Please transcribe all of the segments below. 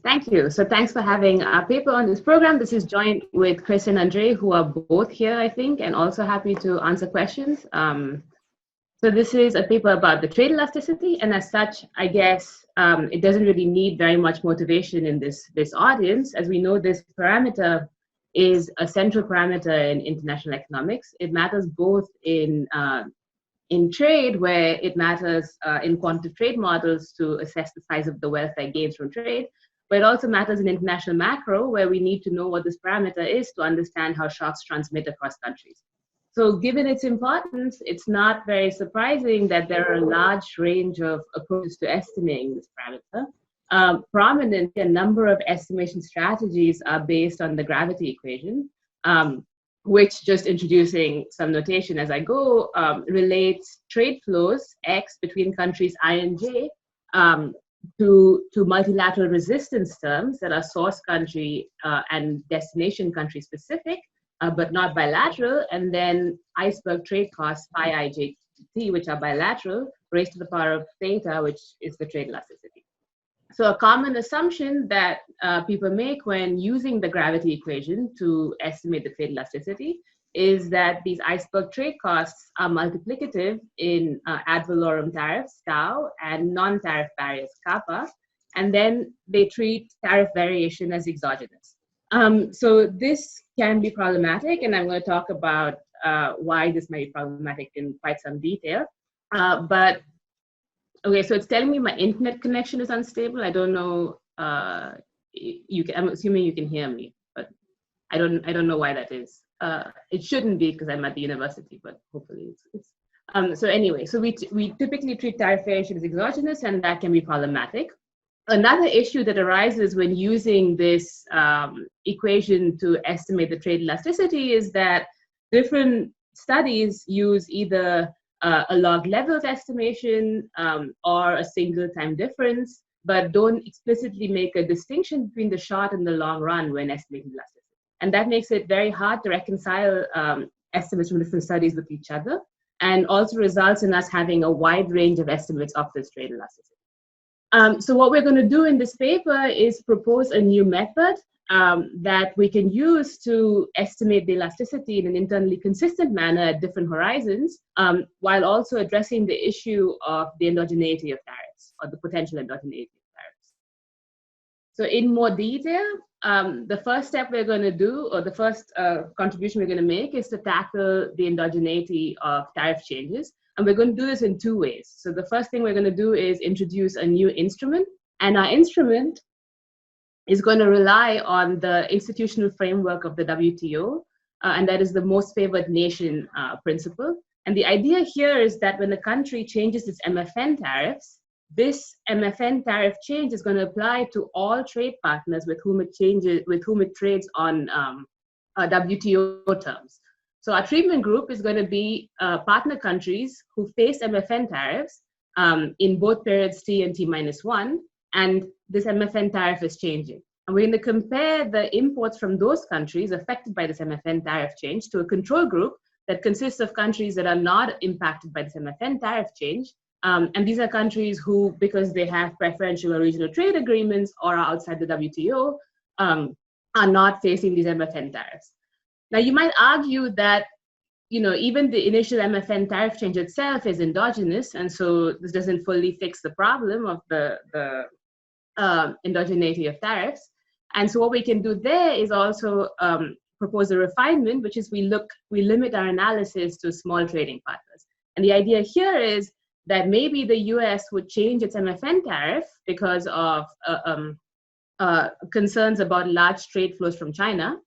Thank you. So thanks for having our paper on this program. This is joint with Chris and Andre, who are both here, I think, and also happy to answer questions. So this is a paper about the trade elasticity, and as such, I guess it doesn't really need very much motivation in this audience. As we know, this parameter is a central parameter in international economics. It matters both in trade, where it matters in quantitative trade models to assess the size of the wealth that gains from trade, but it also matters in international macro, where we need to know what this parameter is to understand how shocks transmit across countries. So given its importance, it's not very surprising that there are a large range of approaches to estimating this parameter. Prominently, a number of estimation strategies are based on the gravity equation, which, just introducing some notation as I go, relates trade flows, X, between countries I and J, to multilateral resistance terms that are source country and destination country specific, but not bilateral, and then iceberg trade costs, phi I, J, T, which are bilateral, raised to the power of theta, which is the trade elasticity. So a common assumption that people make when using the gravity equation to estimate the trade elasticity is that these iceberg trade costs are multiplicative in ad valorem tariffs, tau, and non-tariff barriers, kappa, and then they treat tariff variation as exogenous. So this can be problematic, and I'm going to talk about why this might be problematic in quite some detail. But okay, so it's telling me my internet connection is unstable. I don't know. I'm assuming you can hear me, but I don't know why that is. It shouldn't be because I'm at the university, but hopefully it's. So anyway, so we typically treat tariff variation as exogenous, and that can be problematic. Another issue that arises when using this equation to estimate the trade elasticity is that different studies use either a log levels estimation or a single time difference, but don't explicitly make a distinction between the short and the long run when estimating elasticity. And that makes it very hard to reconcile estimates from different studies with each other, and also results in us having a wide range of estimates of this trade elasticity. So what we're going to do in this paper is propose a new method that we can use to estimate the elasticity in an internally consistent manner at different horizons, while also addressing the issue of the endogeneity of tariffs, or the potential endogeneity of tariffs. So in more detail, the first step we're going to do, or the first contribution we're going to make, is to tackle the endogeneity of tariff changes. And we're going to do this in two ways. So the first thing we're going to do is introduce a new instrument, and our instrument is going to rely on the institutional framework of the WTO, and that is the most favored nation principle. And the idea here is that when a country changes its MFN tariffs, this MFN tariff change is going to apply to all trade partners with whom it trades on WTO terms. So our treatment group is going to be partner countries who face MFN tariffs in both periods T and T-1, and this MFN tariff is changing. And we're going to compare the imports from those countries affected by this MFN tariff change to a control group that consists of countries that are not impacted by this MFN tariff change. And these are countries who, because they have preferential or regional trade agreements or are outside the WTO, are not facing these MFN tariffs. Now, you might argue that, even the initial MFN tariff change itself is endogenous, and so this doesn't fully fix the problem of the endogeneity of tariffs. And so what we can do there is also propose a refinement, which is we limit our analysis to small trading partners. And the idea here is that maybe the US would change its MFN tariff because of concerns about large trade flows from China.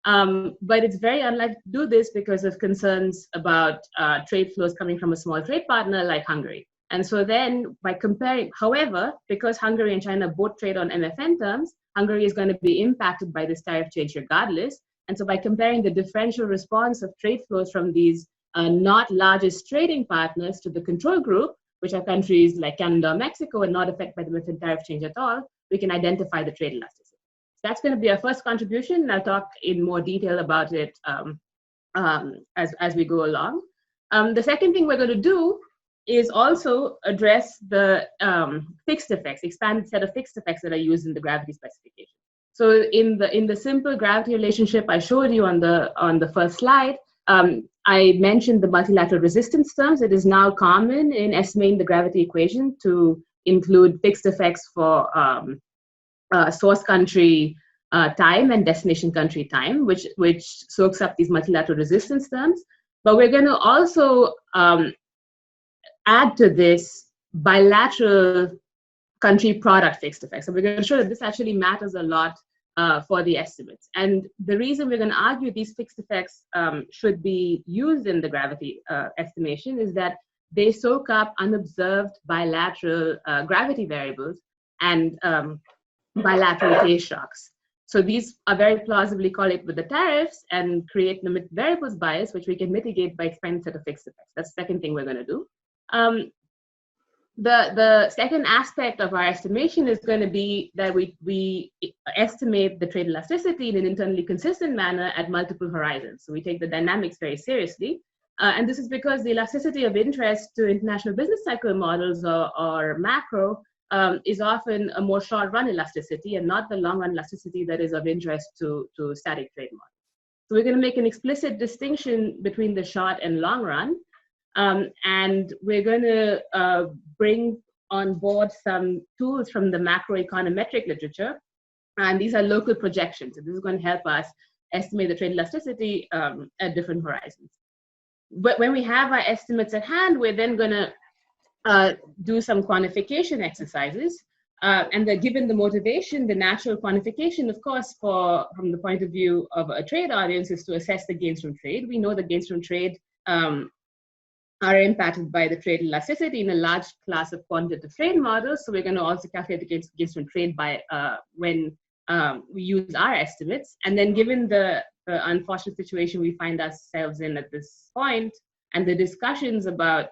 But it's very unlikely to do this because of concerns about trade flows coming from a small trade partner like Hungary. And so then by comparing, however, because Hungary and China both trade on MFN terms, Hungary is going to be impacted by this tariff change regardless. And so by comparing the differential response of trade flows from these not largest trading partners to the control group, which are countries like Canada or Mexico and not affected by the MFN tariff change at all, we can identify the trade elasticity. So that's going to be our first contribution, and I'll talk in more detail about it as we go along. The second thing we're going to do is also address the fixed effects, expanded set of fixed effects that are used in the gravity specification. So in the simple gravity relationship I showed you on the first slide, I mentioned the multilateral resistance terms. It is now common in estimating the gravity equation to include fixed effects for source country time and destination country time, which soaks up these multilateral resistance terms. But we're going to also add to this bilateral country product fixed effects. So we're going to show that this actually matters a lot for the estimates. And the reason we're going to argue these fixed effects should be used in the gravity estimation is that they soak up unobserved bilateral gravity variables and bilateral phase shocks. So these are very plausibly correlated with the tariffs and create limit variables bias, which we can mitigate by expanding set of fixed effects. That's the second thing we're going to do. The second aspect of our estimation is going to be that we estimate the trade elasticity in an internally consistent manner at multiple horizons. So we take the dynamics very seriously. And this is because the elasticity of interest to international business cycle models or macro is often a more short-run elasticity and not the long-run elasticity that is of interest to static trade models. So we're going to make an explicit distinction between the short and long run. And we're going to bring on board some tools from the macroeconometric literature. And these are local projections. So this is going to help us estimate the trade elasticity at different horizons. But when we have our estimates at hand, we're then going to do some quantification exercises. And given the motivation, the natural quantification, of course, from the point of view of a trade audience, is to assess the gains from trade. We know the gains from trade are impacted by the trade elasticity in a large class of quantitative trade models. So we're going to also calculate the gains from trade by when we use our estimates. And then given the unfortunate situation we find ourselves in at this point, and the discussions about,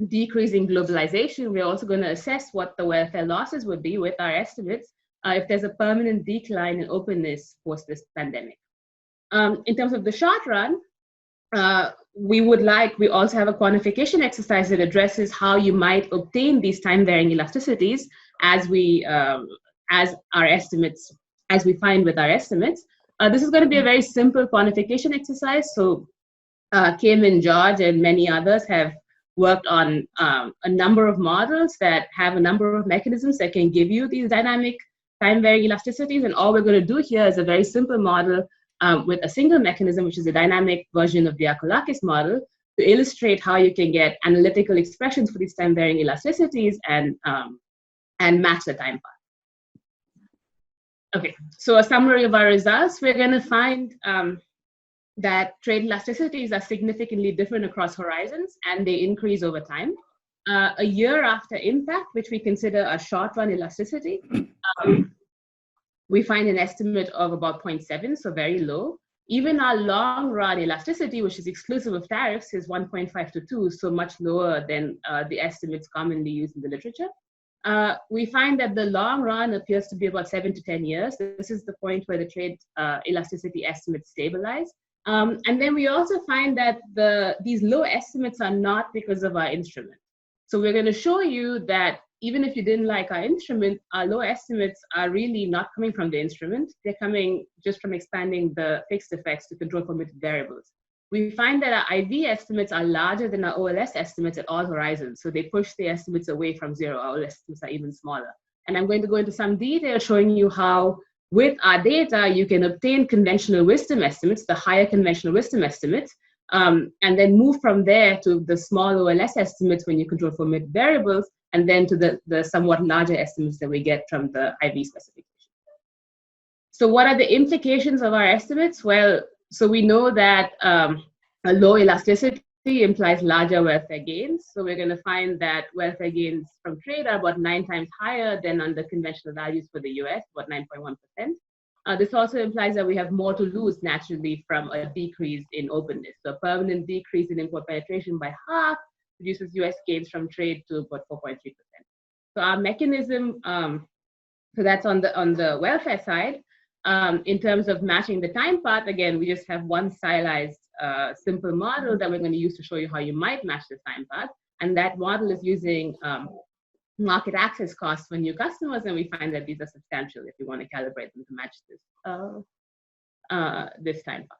decreasing globalization, we're also going to assess what the welfare losses would be with our estimates if there's a permanent decline in openness post this pandemic. In terms of the short run, we also have a quantification exercise that addresses how you might obtain these time-varying elasticities as we find with our estimates. This is going to be a very simple quantification exercise. So Kim and George and many others have worked on a number of models that have a number of mechanisms that can give you these dynamic time-varying elasticities. And all we're going to do here is a very simple model with a single mechanism, which is a dynamic version of the Diakoulakis model, to illustrate how you can get analytical expressions for these time-varying elasticities and match the time path. Okay, so a summary of our results. We're going to find that trade elasticities are significantly different across horizons, and they increase over time. A year after impact, which we consider a short-run elasticity, we find an estimate of about 0.7, so very low. Even our long-run elasticity, which is exclusive of tariffs, is 1.5 to 2, so much lower than the estimates commonly used in the literature. We find that the long run appears to be about 7 to 10 years. This is the point where the trade elasticity estimates stabilize. And then we also find that these low estimates are not because of our instrument. So we're going to show you that even if you didn't like our instrument, our low estimates are really not coming from the instrument. They're coming just from expanding the fixed effects to control permitted variables. We find that our IV estimates are larger than our OLS estimates at all horizons. So they push the estimates away from zero. Our OLS estimates are even smaller. And I'm going to go into some detail showing you how, with our data, you can obtain conventional wisdom estimates, the higher conventional wisdom estimates, and then move from there to the small OLS estimates when you control for permitted variables, and then to the somewhat larger estimates that we get from the IV specification. So what are the implications of our estimates? Well, so we know that a low elasticity implies larger welfare gains. So we're going to find that welfare gains from trade are about 9 times higher than under conventional values for the US, about 9.1%. This also implies that we have more to lose naturally from a decrease in openness. So a permanent decrease in import penetration by half reduces US gains from trade to about 4.3%. So our mechanism, so that's on the welfare side. In terms of matching the time path, again, we just have one stylized simple model that we're going to use to show you how you might match the time path. And that model is using market access costs for new customers, and we find that these are substantial if you want to calibrate them to match this time path.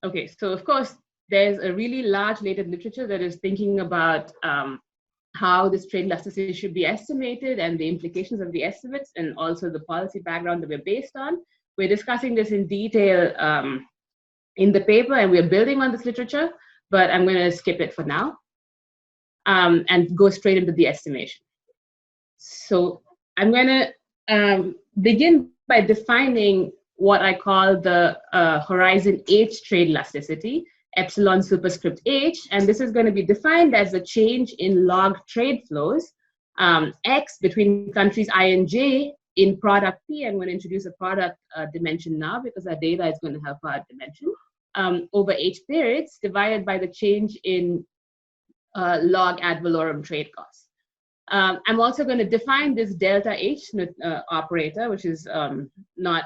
Okay, so of course, there's a really large latent literature that is thinking about how this trade elasticity should be estimated and the implications of the estimates, and also the policy background that we're based on. We're discussing this in detail in the paper, and we're building on this literature, but I'm going to skip it for now and go straight into the estimation. So I'm going to begin by defining what I call the horizon H trade elasticity, epsilon superscript H, and this is going to be defined as a change in log trade flows, X between countries I and J in product P. I'm going to introduce a product dimension now because our data is going to help our dimension, over H periods divided by the change in log ad valorem trade costs. I'm also going to define this delta H operator, which is not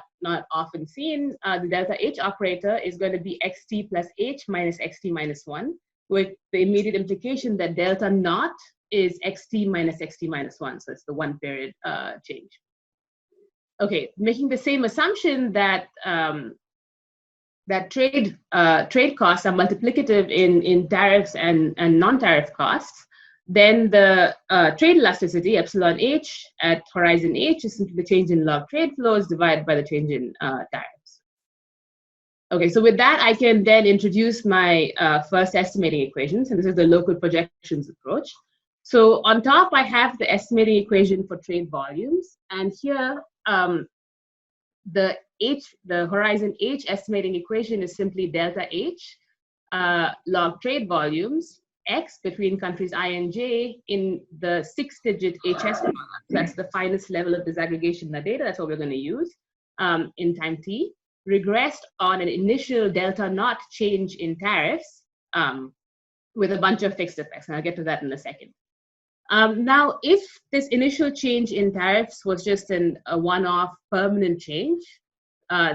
often seen. The delta H operator is going to be xt plus H minus xt minus 1, with the immediate implication that delta naught is xt minus 1. So it's the 1 period change. Okay, making the same assumption that that trade costs are multiplicative in tariffs and non-tariff costs, then the trade elasticity, epsilon H at horizon H, is simply the change in log trade flows divided by the change in tariffs. Okay, so with that, I can then introduce my first estimating equations, and this is the local projections approach. So on top, I have the estimating equation for trade volumes, and here the horizon H estimating equation is simply delta H log trade volumes X between countries I and J in the 6-digit HS product. That's the finest level of disaggregation in the data. That's what we're going to use in time t, regressed on an initial delta naught change in tariffs with a bunch of fixed effects, and I'll get to that in a second. Now, if this initial change in tariffs was just a one-off permanent change,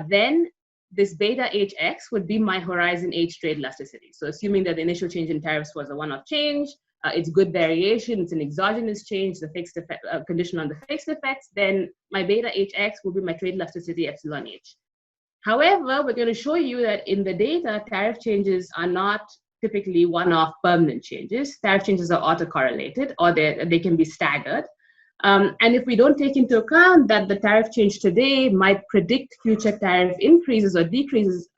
then this beta hx would be my horizon H trade elasticity. So assuming that the initial change in tariffs was a one-off change, it's good variation, it's an exogenous change, the fixed effect, condition on the fixed effects, then my beta hx will be my trade elasticity epsilon H. However, we're going to show you that in the data, tariff changes are not typically one-off permanent changes. Tariff changes are autocorrelated, or they can be staggered. And if we don't take into account that the tariff change today might predict future tariff increases or decreases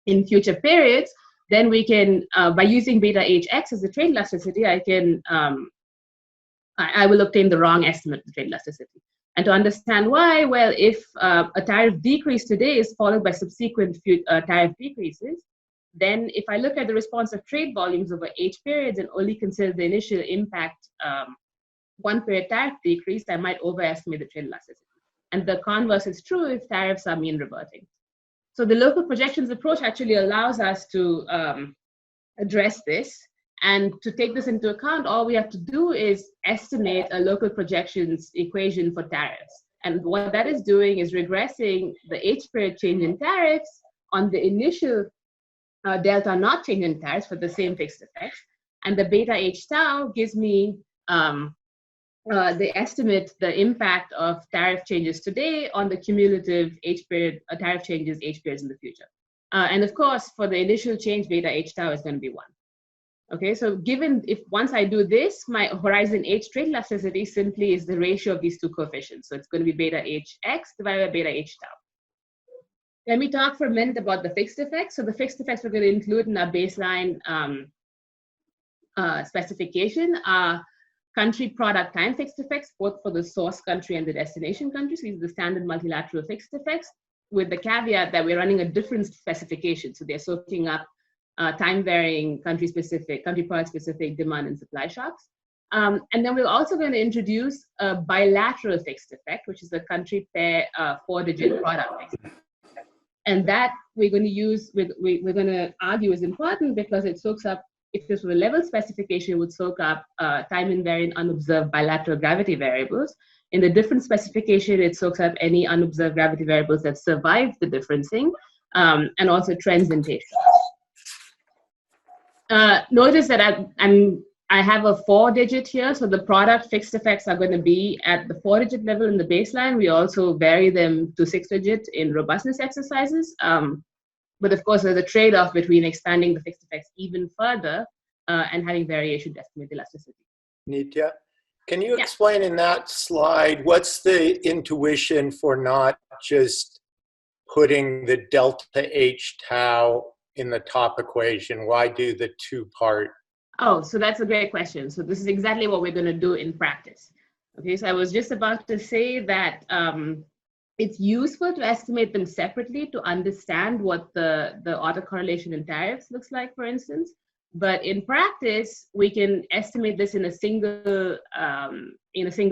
in future periods, then we can, by using beta hx as the trade elasticity, I will obtain the wrong estimate of the trade elasticity. And to understand why, well, if a tariff decrease today is followed by subsequent tariff decreases, then if I look at the response of trade volumes over H periods and only consider the initial impact one period tariff decrease, I might overestimate the trade elasticity. And the converse is true if tariffs are mean reverting. So the local projections approach actually allows us to address this. And to take this into account, all we have to do is estimate a local projections equation for tariffs. And what that is doing is regressing the H period change in tariffs on the initial delta naught change in tariffs for the same fixed effects. And the beta H tau gives me the estimate, the impact of tariff changes today on the cumulative H period tariff changes H periods in the future. And of course, for the initial change, beta H tau is going to be 1. Okay, so given if once I do this, my horizon H trade elasticity simply is the ratio of these two coefficients. So it's going to be beta Hx divided by beta H tau. Let me talk for a minute about the fixed effects. So the fixed effects we're going to include in our baseline specification are country product time fixed effects, both for the source country and the destination country. So these are the standard multilateral fixed effects, with the caveat that we're running a different specification. So they're soaking up time varying country product specific demand and supply shocks. And then we're also going to introduce a bilateral fixed effect, which is a country pair 4-digit product fixed effect. And that we're going to use, we're going to argue is important because it soaks up, if this was a level specification, it would soak up time invariant unobserved bilateral gravity variables. In the difference specification, it soaks up any unobserved gravity variables that survive the differencing, and also trends in patient. Notice that I have a 4-digit here, so the product fixed effects are going to be at the 4-digit level in the baseline. We also vary them to 6-digit in robustness exercises. But of course, there's a trade-off between expanding the fixed effects even further and having variation to estimate elasticity. Nitya, can you explain in that slide, what's the intuition for not just putting the delta H tau in the top equation? Why do the two-part? Oh, so that's a great question. So this is exactly what we're going to do in practice. Okay, so I was just about to say that it's useful to estimate them separately to understand what the autocorrelation in tariffs looks like, for instance. But in practice, we can estimate this in a single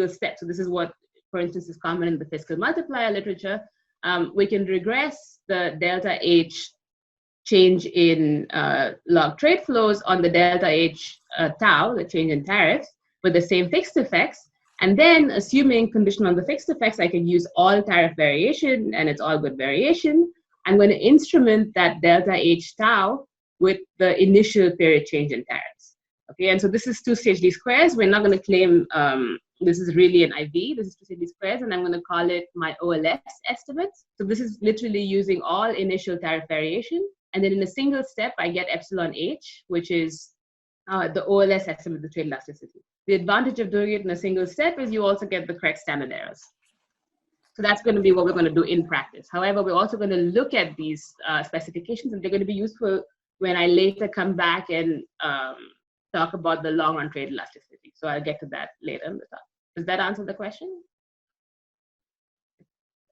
step. So this is what, for instance, is common in the fiscal multiplier literature. We can regress the delta H change in log trade flows on the delta H tau, the change in tariffs, with the same fixed effects. And then, assuming condition on the fixed effects, I can use all tariff variation, and it's all good variation. I'm going to instrument that delta H tau with the initial period change in tariffs. Okay, and so this is 2-stage least squares. We're not going to claim this is really an IV. This is 2-stage least squares, and I'm going to call it my OLS estimates. So this is literally using all initial tariff variation. And then in a single step, I get epsilon H, which is the OLS estimate of the trade elasticity. The advantage of doing it in a single step is you also get the correct standard errors. So that's going to be what we're going to do in practice. However, we're also going to look at these specifications, and they're going to be useful when I later come back and talk about the long-run trade elasticity. So I'll get to that later in the talk. Does that answer the question?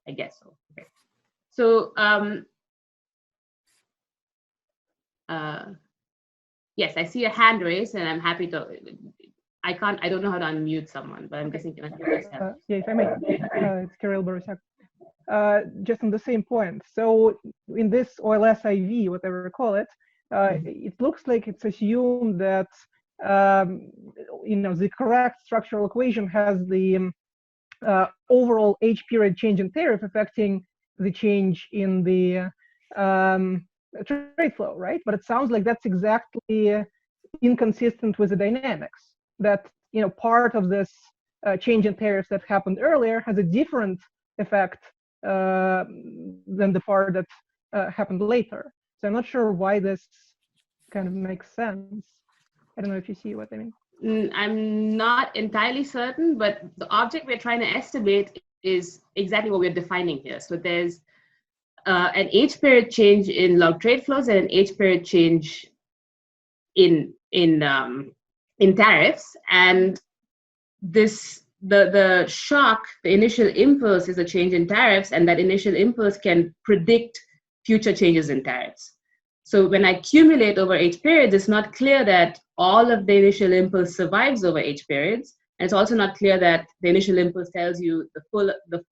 I guess so. Okay. So yes, I see a hand raised, and I'm happy to. I don't know how to unmute someone, but I'm guessing you can unmute yourself. Yeah, if I may, it's Kirill Borusak. Just on the same point. So in this OLS IV, whatever you call it, it looks like it's assumed that the correct structural equation has the overall H period change in tariff affecting the change in the trade flow, right? But it sounds like that's exactly inconsistent with the dynamics. That part of this change in tariffs that happened earlier has a different effect than the part that happened later. So I'm not sure why this kind of makes sense. I don't know if you see what I mean. I'm not entirely certain, but the object we're trying to estimate is exactly what we're defining here. So there's an H period change in log trade flows and an H period change in tariffs, and the shock, the initial impulse is a change in tariffs, and that initial impulse can predict future changes in tariffs. So when I accumulate over H periods, it's not clear that all of the initial impulse survives over H periods, and it's also not clear that the initial impulse tells you the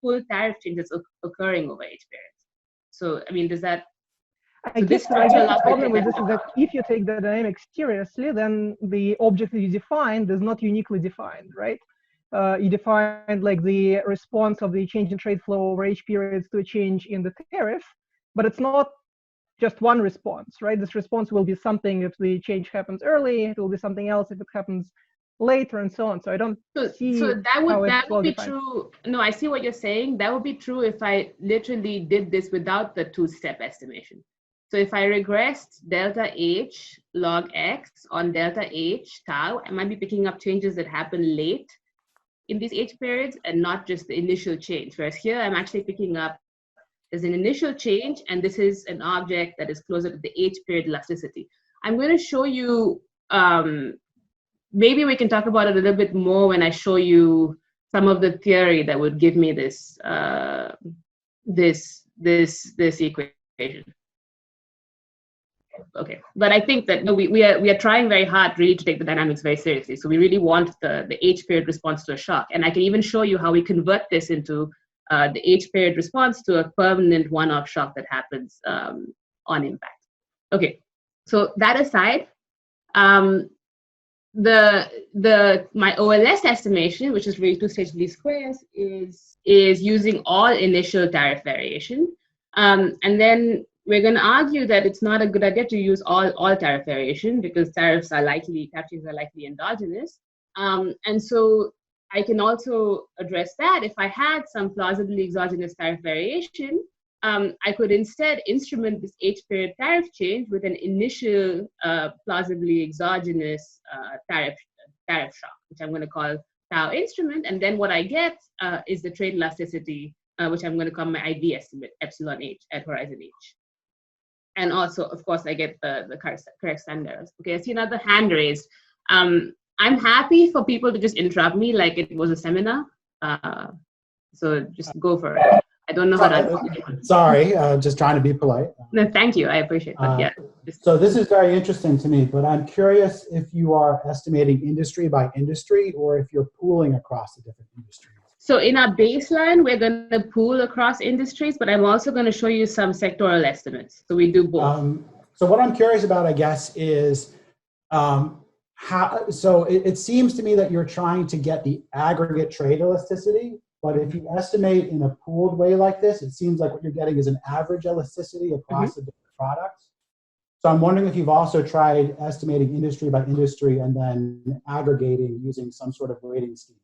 full tariff change that's occurring over H periods. So I mean, does that? I guess the problem with this is that if you take the dynamics seriously, then the object that you defined is not uniquely defined, right? You defined like the response of the change in trade flow over H periods to a change in the tariff, but it's not just one response, right? This response will be something if the change happens early, it will be something else if it happens later, and so on. So I don't see so that would be defined. true. No, I see what you're saying. That would be true if I literally did this without the 2-step estimation. So if I regressed delta H log X on delta H tau, I might be picking up changes that happen late in these H periods and not just the initial change. Whereas here, I'm actually picking up there's an initial change, and this is an object that is closer to the H period elasticity. I'm going to show you, maybe we can talk about it a little bit more when I show you some of the theory that would give me this this equation. Okay, but I think that we are trying very hard really to take the dynamics very seriously. So we really want the H period response to a shock, and I can even show you how we convert this into the H period response to a permanent one-off shock that happens on impact. Okay, so that aside, my OLS estimation, which is really two-stage least squares, is using all initial tariff variation. And then we're going to argue that it's not a good idea to use all tariff variation because tariff changes are likely endogenous. And so I can also address that. If I had some plausibly exogenous tariff variation, I could instead instrument this H-period tariff change with an initial plausibly exogenous tariff shock, which I'm going to call tau instrument. And then what I get is the trade elasticity, which I'm going to call my ID estimate, epsilon H at horizon H. And also, of course, I get the correct standards. Okay, I see another hand raised. I'm happy for people to just interrupt me like it was a seminar. So just go for it. I don't know how to. Sorry, just trying to be polite. No, thank you. I appreciate that. Yeah. So this is very interesting to me, but I'm curious if you are estimating industry by industry or if you're pooling across the different industries. So in our baseline, we're going to pool across industries, but I'm also going to show you some sectoral estimates. So we do both. So what I'm curious about, I guess, is so it seems to me that you're trying to get the aggregate trade elasticity. But if you estimate in a pooled way like this, it seems like what you're getting is an average elasticity across the different products. So I'm wondering if you've also tried estimating industry by industry and then aggregating using some sort of weighting scheme.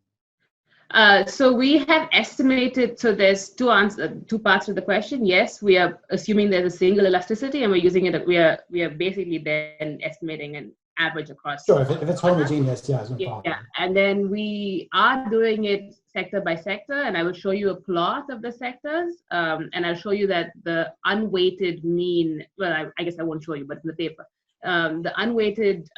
So we have estimated, so there's two parts to the question. Yes, we are assuming there's a single elasticity and we're using it, we are basically then estimating an average across. Sure, if it's homogeneous, yeah, it's no problem. Yeah, and then we are doing it sector by sector, and I will show you a plot of the sectors, and I'll show you that the unweighted mean, well, I guess I won't show you, but in the paper, the unweighted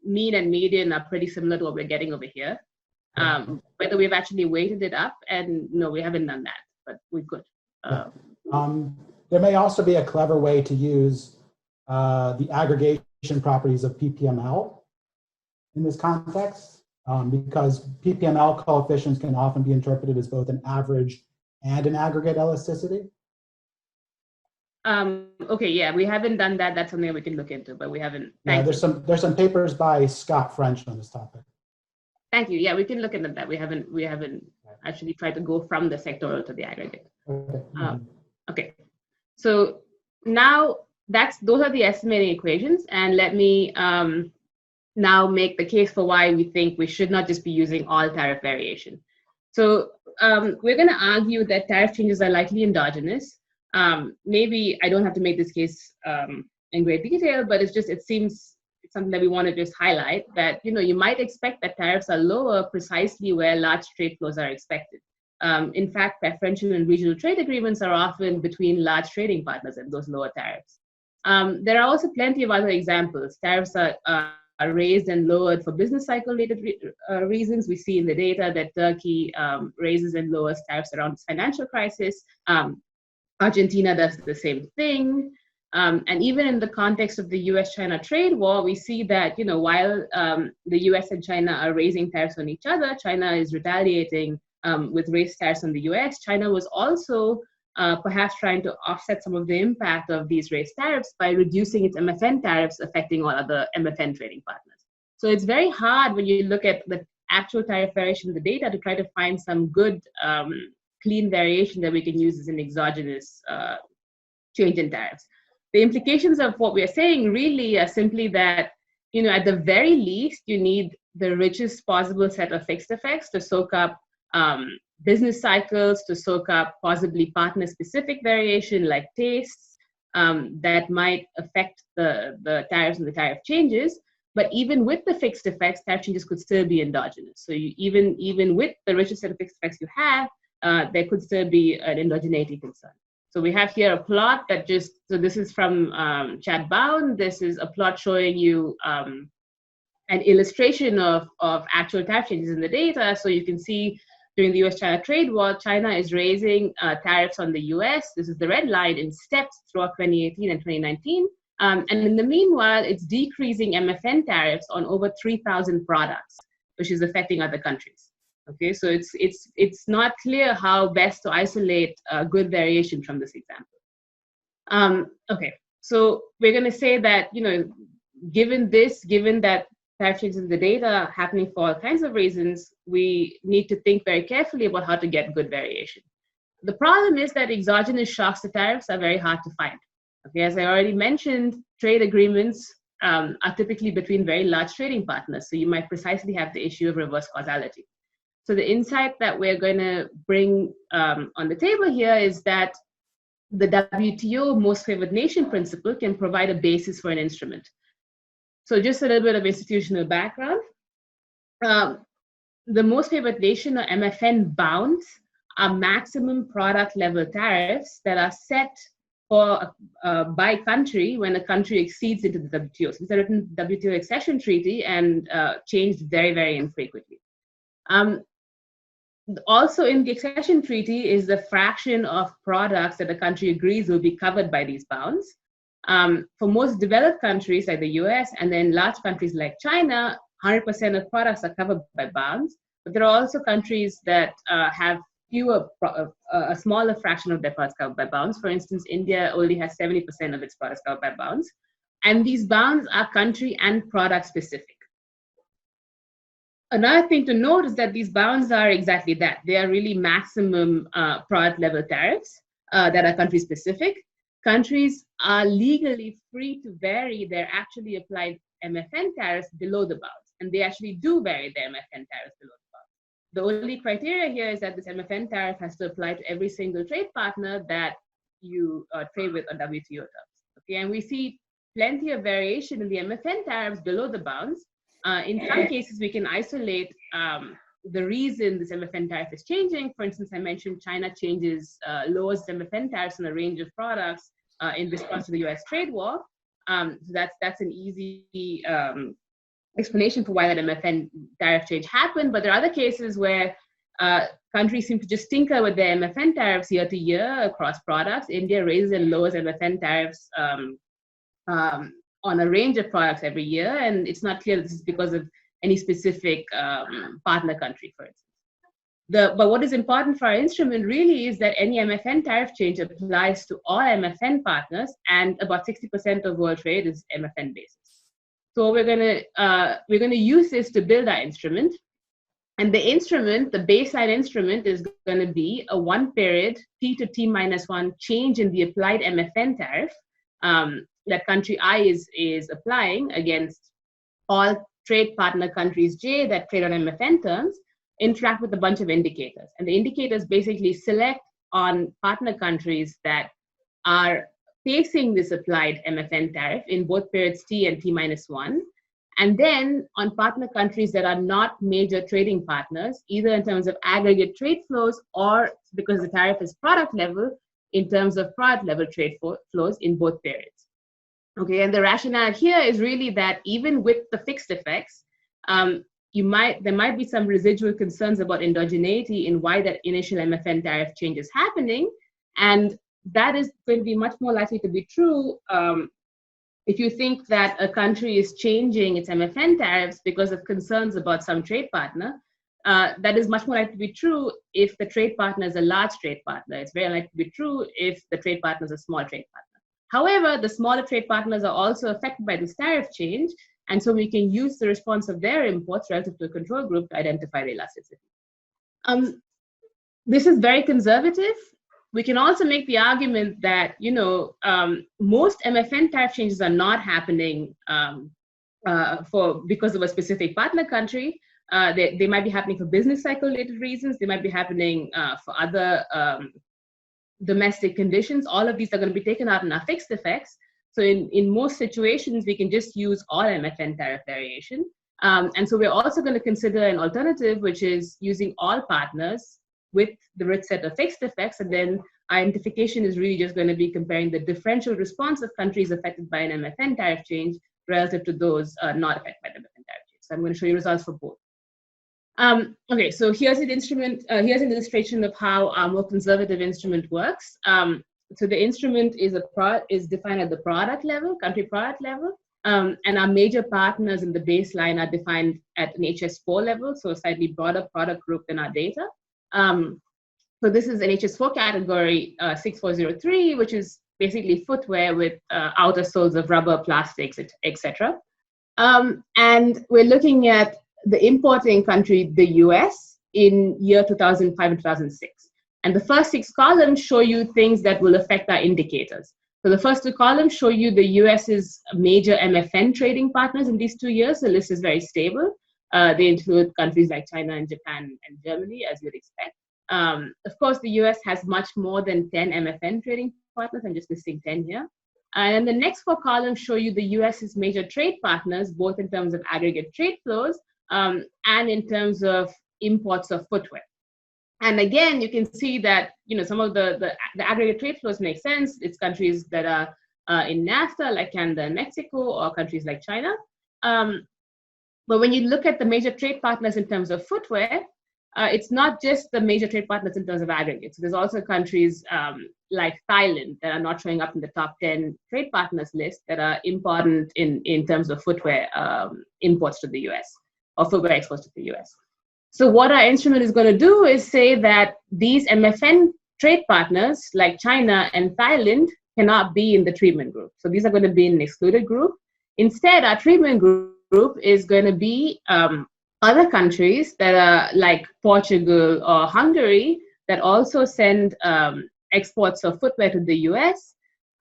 mean and median are pretty similar to what we're getting over here. Whether we've actually weighted it up, and no, we haven't done that, but we could. There may also be a clever way to use the aggregation properties of PPML in this context, because PPML coefficients can often be interpreted as both an average and an aggregate elasticity. Okay, yeah, we haven't done that. That's something we can look into, but we haven't. Yeah, there's some papers by Scott French on this topic. Thank you. Yeah, we can look into that. We haven't actually tried to go from the sectoral to the aggregate. Okay. Okay. So now those are the estimating equations, and let me now make the case for why we think we should not just be using all tariff variation. So we're going to argue that tariff changes are likely endogenous. Maybe I don't have to make this case in great detail, but it seems it's something that we want to just highlight, that you might expect that tariffs are lower precisely where large trade flows are expected. In fact, preferential and regional trade agreements are often between large trading partners at those lower tariffs. There are also plenty of other examples. Tariffs are raised and lowered for business cycle-related reasons. We see in the data that Turkey raises and lowers tariffs around its financial crisis. Argentina does the same thing. And even in the context of the US-China trade war, we see that, while the US and China are raising tariffs on each other, China is retaliating with raised tariffs on the US. China was also perhaps trying to offset some of the impact of these raised tariffs by reducing its MFN tariffs, affecting all other MFN trading partners. So it's very hard when you look at the actual tariff variation in the data to try to find some good, clean variation that we can use as an exogenous change in tariffs. The implications of what we are saying really are simply that, at the very least, you need the richest possible set of fixed effects to soak up business cycles, to soak up possibly partner-specific variation like tastes that might affect the tariffs and the tariff changes. But even with the fixed effects, tariff changes could still be endogenous. So even with the richest set of fixed effects you have, there could still be an endogeneity concern. So we have here a plot that so this is from Chad Bound. This is a plot showing you an illustration of actual tariff changes in the data. So you can see during the US-China trade war, China is raising tariffs on the US. This is the red line in steps throughout 2018 and 2019. And in the meanwhile, it's decreasing MFN tariffs on over 3,000 products, which is affecting other countries. Okay, so it's not clear how best to isolate good variation from this example. Okay, so we're going to say that given that tariff changes in the data are happening for all kinds of reasons, we need to think very carefully about how to get good variation. The problem is that exogenous shocks to tariffs are very hard to find. Okay, as I already mentioned, trade agreements are typically between very large trading partners, so you might precisely have the issue of reverse causality. So the insight that we're going to bring on the table here is that the WTO most favored nation principle can provide a basis for an instrument. So just a little bit of institutional background. The most favored nation, or MFN bounds, are maximum product level tariffs that are set for by country when a country exceeds into the WTO. So it's a written WTO accession treaty and changed very, very infrequently. Also in the accession treaty is the fraction of products that a country agrees will be covered by these bounds. For most developed countries like the US and then large countries like China, 100% of products are covered by bounds. But there are also countries that have a smaller fraction of their products covered by bounds. For instance, India only has 70% of its products covered by bounds. And these bounds are country and product specific. Another thing to note is that these bounds are exactly that. They are really maximum product level tariffs that are country specific. Countries are legally free to vary their actually applied MFN tariffs below the bounds. And they actually do vary their MFN tariffs below the bounds. The only criteria here is that this MFN tariff has to apply to every single trade partner that you trade with on WTO terms. Okay, and we see plenty of variation in the MFN tariffs below the bounds. In some cases, we can isolate the reason this MFN tariff is changing. For instance, I mentioned China lowers MFN tariffs on a range of products in response to the US trade war. So that's an easy explanation for why that MFN tariff change happened. But there are other cases where countries seem to just tinker with their MFN tariffs year to year across products. India raises and lowers MFN tariffs on a range of products every year, and it's not clear this is because of any specific partner country, for instance. But what is important for our instrument really is that any MFN tariff change applies to all MFN partners, and about 60% of world trade is MFN basis. So we're gonna use this to build our instrument, and the baseline instrument is going to be a 1 period T to T-1 change in the applied MFN tariff that country I is applying against all trade partner countries J that trade on MFN terms, interact with a bunch of indicators. And the indicators basically select on partner countries that are facing this applied MFN tariff in both periods T and T-1. And then on partner countries that are not major trading partners, either in terms of aggregate trade flows or because the tariff is product level, in terms of product level trade flows in both periods. Okay, and the rationale here is really that even with the fixed effects, there might be some residual concerns about endogeneity in why that initial MFN tariff change is happening, and that is going to be much more likely to be true if you think that a country is changing its MFN tariffs because of concerns about some trade partner. That is much more likely to be true if the trade partner is a large trade partner. It's very likely to be true if the trade partner is a small trade partner. However, the smaller trade partners are also affected by this tariff change, and so we can use the response of their imports relative to a control group to identify the elasticity. This is very conservative. We can also make the argument that most MFN tariff changes are not happening because of a specific partner country. They might be happening for business cycle related reasons. They might be happening for other domestic conditions. All of these are going to be taken out in our fixed effects. So in most situations, we can just use all MFN tariff variation. And so we're also going to consider an alternative, which is using all partners with the rich set of fixed effects. And then identification is really just going to be comparing the differential response of countries affected by an MFN tariff change relative to those not affected by the MFN tariff change. So I'm going to show you results for both. Okay, so here's an instrument. Here's an illustration of how our more conservative instrument works. So the instrument is defined at the product level, country product level, and our major partners in the baseline are defined at an HS4 level, so a slightly broader product group than our data. So this is an HS4 category 6403, which is basically footwear with outer soles of rubber, plastics, etc. And we're looking at the importing country, the US, in year 2005 and 2006. And the first 6 columns show you things that will affect our indicators. So the first 2 columns show you the US's major MFN trading partners in these 2 years. The list is very stable. They include countries like China and Japan and Germany, as you'd expect. Of course, the US has much more than 10 MFN trading partners. I'm just listing 10 here. And the next 4 columns show you the US's major trade partners, both in terms of aggregate trade flows and in terms of imports of footwear. And again, you can see that some of the aggregate trade flows make sense. It's countries that are in NAFTA, like Canada and Mexico, or countries like China. But when you look at the major trade partners in terms of footwear, it's not just the major trade partners in terms of aggregates. There's also countries like Thailand that are not showing up in the top 10 trade partners list that are important in terms of footwear imports to the US or footwear exports to the US. So what our instrument is going to do is say that these MFN trade partners like China and Thailand cannot be in the treatment group. So these are going to be in an excluded group. Instead, our treatment group is going to be other countries that are like Portugal or Hungary that also send exports of footwear to the US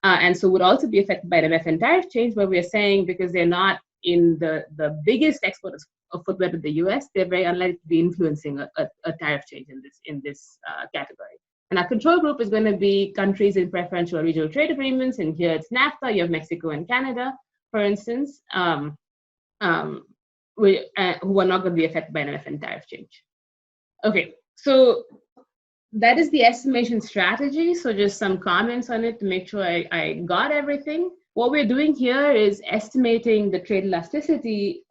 and so would also be affected by the MFN tariff change, but we're saying because they're not in the biggest exporters of footwear to the US, they're very unlikely to be influencing a tariff change in this category. And our control group is going to be countries in preferential regional trade agreements, and here it's NAFTA, you have Mexico and Canada, for instance, who are not going to be affected by an MFN tariff change. Okay, so that is the estimation strategy. So just some comments on it to make sure I got everything. What we're doing here is estimating the trade elasticity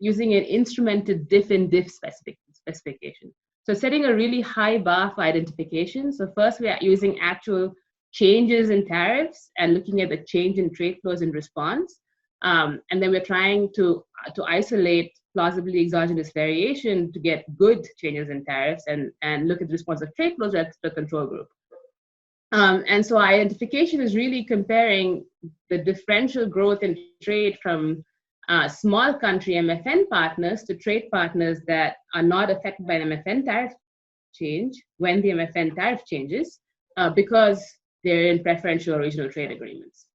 using an instrumented diff in diff specification. So setting a really high bar for identification. So first we are using actual changes in tariffs and looking at the change in trade flows in response. And then we're trying to isolate plausibly exogenous variation to get good changes in tariffs and look at the response of trade flows at the control group. And so identification is really comparing the differential growth in trade from small country MFN partners to trade partners that are not affected by an MFN tariff change when the MFN tariff changes because they're in preferential or regional trade agreements.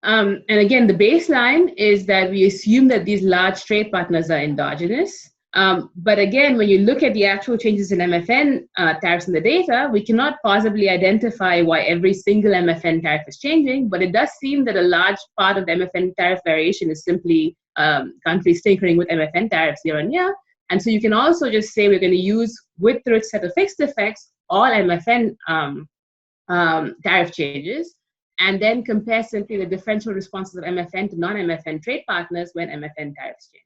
And again, the baseline is that we assume that these large trade partners are endogenous. But again, when you look at the actual changes in MFN tariffs in the data, we cannot possibly identify why every single MFN tariff is changing, but it does seem that a large part of the MFN tariff variation is simply countries tinkering with MFN tariffs year on year. And so you can also just say we're going to use with the set of fixed effects all MFN tariff changes, and then compare simply the differential responses of MFN to non-MFN trade partners when MFN tariffs change.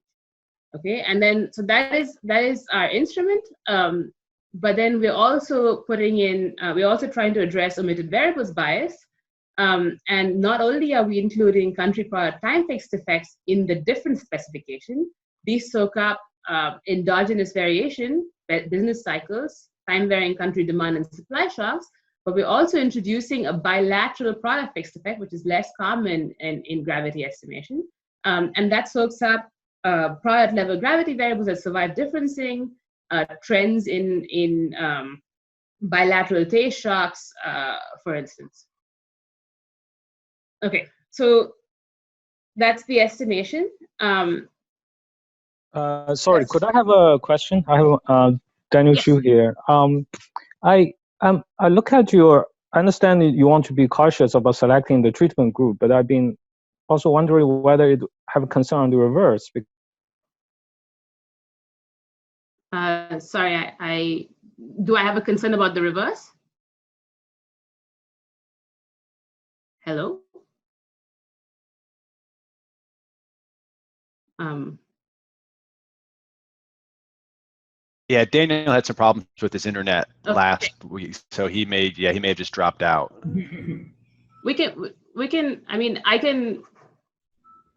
Okay, and then so that is our instrument. But then we're also putting in, we're also trying to address omitted variables bias. And not only are we including country product time fixed effects in the different specification, these soak up endogenous variation, business cycles, time varying country demand and supply shocks, but we're also introducing a bilateral product fixed effect, which is less common in gravity estimation. And that soaks up product level gravity variables that survive differencing, trends in bilateral taste shocks, for instance. Okay, so that's the estimation. Sorry, could I have a question? I have Daniel Xu here. I look at your, I understand you want to be cautious about selecting the treatment group, but I've been also wondering whether it have a concern on the reverse. Sorry, do I have a concern about the reverse? Hello? Yeah, Daniel had some problems with his internet last week, so he may have just dropped out. We can. I mean, I can.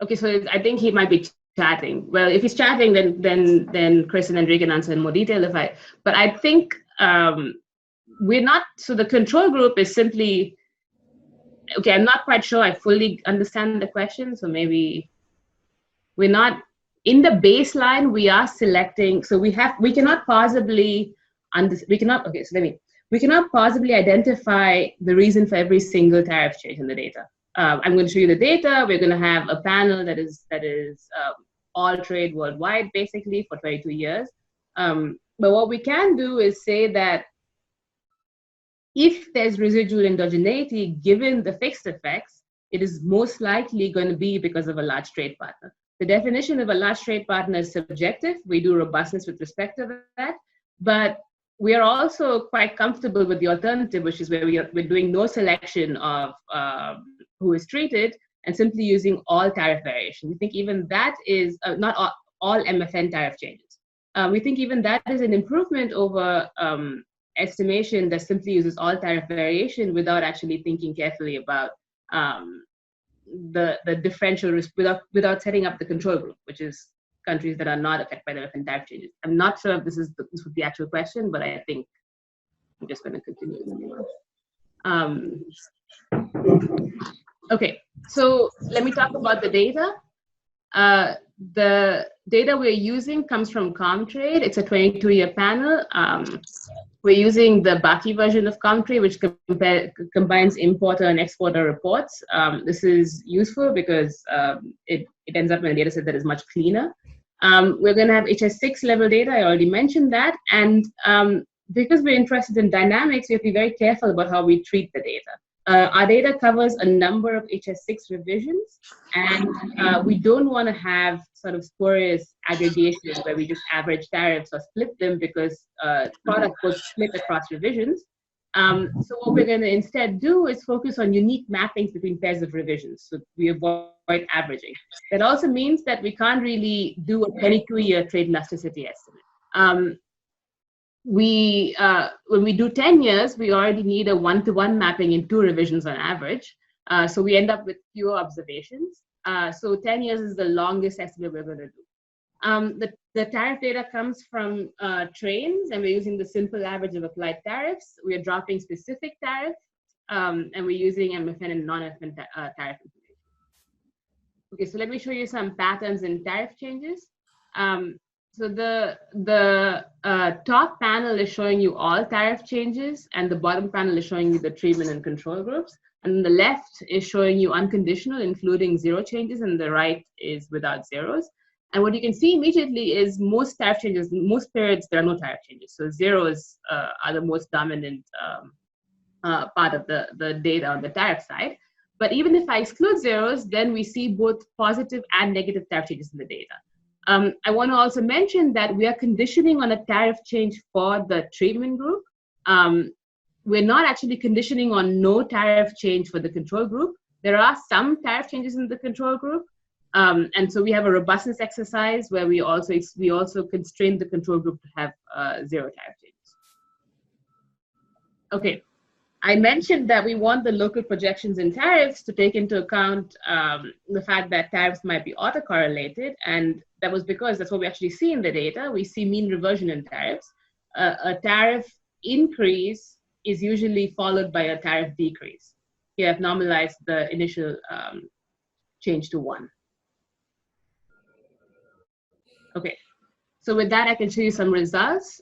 Okay, so I think he might be chatting. Well, if he's chatting, then Chris and Andre can answer in more detail. But I think we're not. So the control group is simply. Okay, I'm not quite sure I fully understand the question, so maybe. we're not, in the baseline, we are selecting, so we cannot possibly, we cannot possibly identify the reason for every single tariff change in the data. I'm going to show you the data. We're going to have a panel that is all trade worldwide, basically, for 22 years. But what we can do is say that if there's residual endogeneity, given the fixed effects, it is most likely going to be because of a large trade partner. The definition of a large trade partner is subjective. We do robustness with respect to that. But we are also quite comfortable with the alternative, which is where we're doing no selection of who is treated and simply using all tariff variation. We think even that is not all MFN tariff changes. We think even that is an improvement over estimation that simply uses all tariff variation without actually thinking carefully about the differential risk without setting up the control group, which is countries that are not affected by the MFN tariff changes. I'm not sure if this was the actual question, but I think I'm just going to continue. Okay, so let me talk about the data. The data we're using comes from Comtrade. It's a 22-year panel. We're using the Baki version of Comtrade, which combines importer and exporter reports. This is useful because it ends up in a data set that is much cleaner. We're going to have HS6 level data. I already mentioned that. And because we're interested in dynamics, we have to be very careful about how we treat the data. Our data covers a number of HS6 revisions, and we don't want to have sort of spurious aggregations where we just average tariffs or split them because product was split across revisions. So what we're going to instead do is focus on unique mappings between pairs of revisions, so we avoid averaging. That also means that we can't really do a 22-year trade elasticity estimate. When we do 10 years, we already need a one-to-one mapping in 2 revisions on average. So we end up with fewer observations. So 10 years is the longest estimate we're going to do. The tariff data comes from trains, and we're using the simple average of applied tariffs. We are dropping specific tariffs, and we're using MFN and non-MFN tariff information. Okay, so let me show you some patterns in tariff changes. So the top panel is showing you all tariff changes, and the bottom panel is showing you the treatment and control groups. And the left is showing you unconditional, including 0 changes, and the right is without zeros. And what you can see immediately is most tariff changes, most periods, there are no tariff changes. So zeros are the most dominant part of the data on the tariff side. But even if I exclude zeros, then we see both positive and negative tariff changes in the data. I want to also mention that we are conditioning on a tariff change for the treatment group. We're not actually conditioning on no tariff change for the control group. There are some tariff changes in the control group. And so we have a robustness exercise where we also constrain the control group to have 0 tariff changes. Okay, I mentioned that we want the local projections in tariffs to take into account the fact that tariffs might be autocorrelated, and that was because that's what we actually see in the data. We see mean reversion in tariffs. A tariff increase is usually followed by a tariff decrease. Here I've normalized the initial change to 1. Okay, so with that, I can show you some results.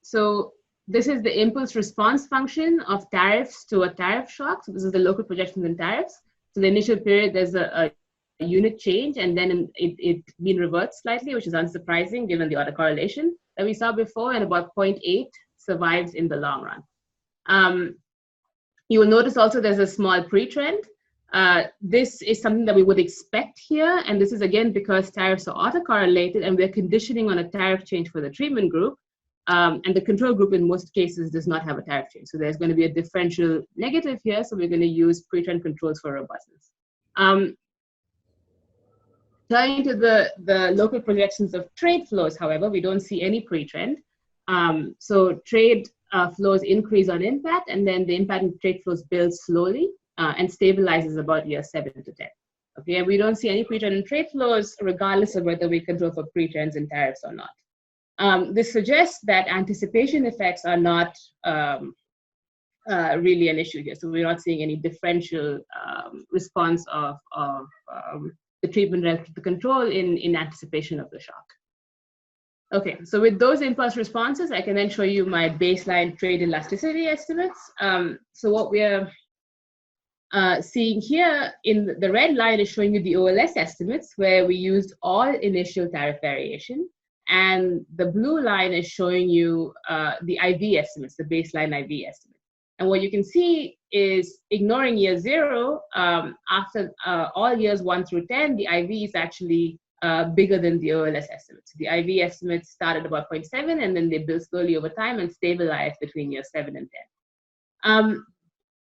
So this is the impulse response function of tariffs to a tariff shock. So this is the local projections in tariffs. So the initial period, there's a unit change, and then it mean reverts slightly, which is unsurprising given the autocorrelation that we saw before, and about 0.8 survives in the long run. You will notice also there's a small pre-trend. This is something that we would expect here, and this is again because tariffs are autocorrelated and we're conditioning on a tariff change for the treatment group, and the control group in most cases does not have a tariff change. So there's going to be a differential negative here, so we're going to use pre-trend controls for robustness. Turning to the local projections of trade flows, however, we don't see any pre-trend. So trade flows increase on impact, and then the impact in trade flows builds slowly and stabilizes about year 7 to 10. Okay, and we don't see any pre-trend in trade flows, regardless of whether we control for pre-trends in tariffs or not. This suggests that anticipation effects are not really an issue here. So we're not seeing any differential response of the treatment relative to the control in anticipation of the shock. Okay, so with those impulse responses, I can then show you my baseline trade elasticity estimates. So what we're seeing here in the red line is showing you the OLS estimates, where we used all initial tariff variation. And the blue line is showing you the IV estimates, the baseline IV estimate. And what you can see is, ignoring year 0, after all years 1 through 10, the IV is actually bigger than the OLS estimates. The IV estimates start at about 0.7, and then they build slowly over time and stabilize between year 7 and 10.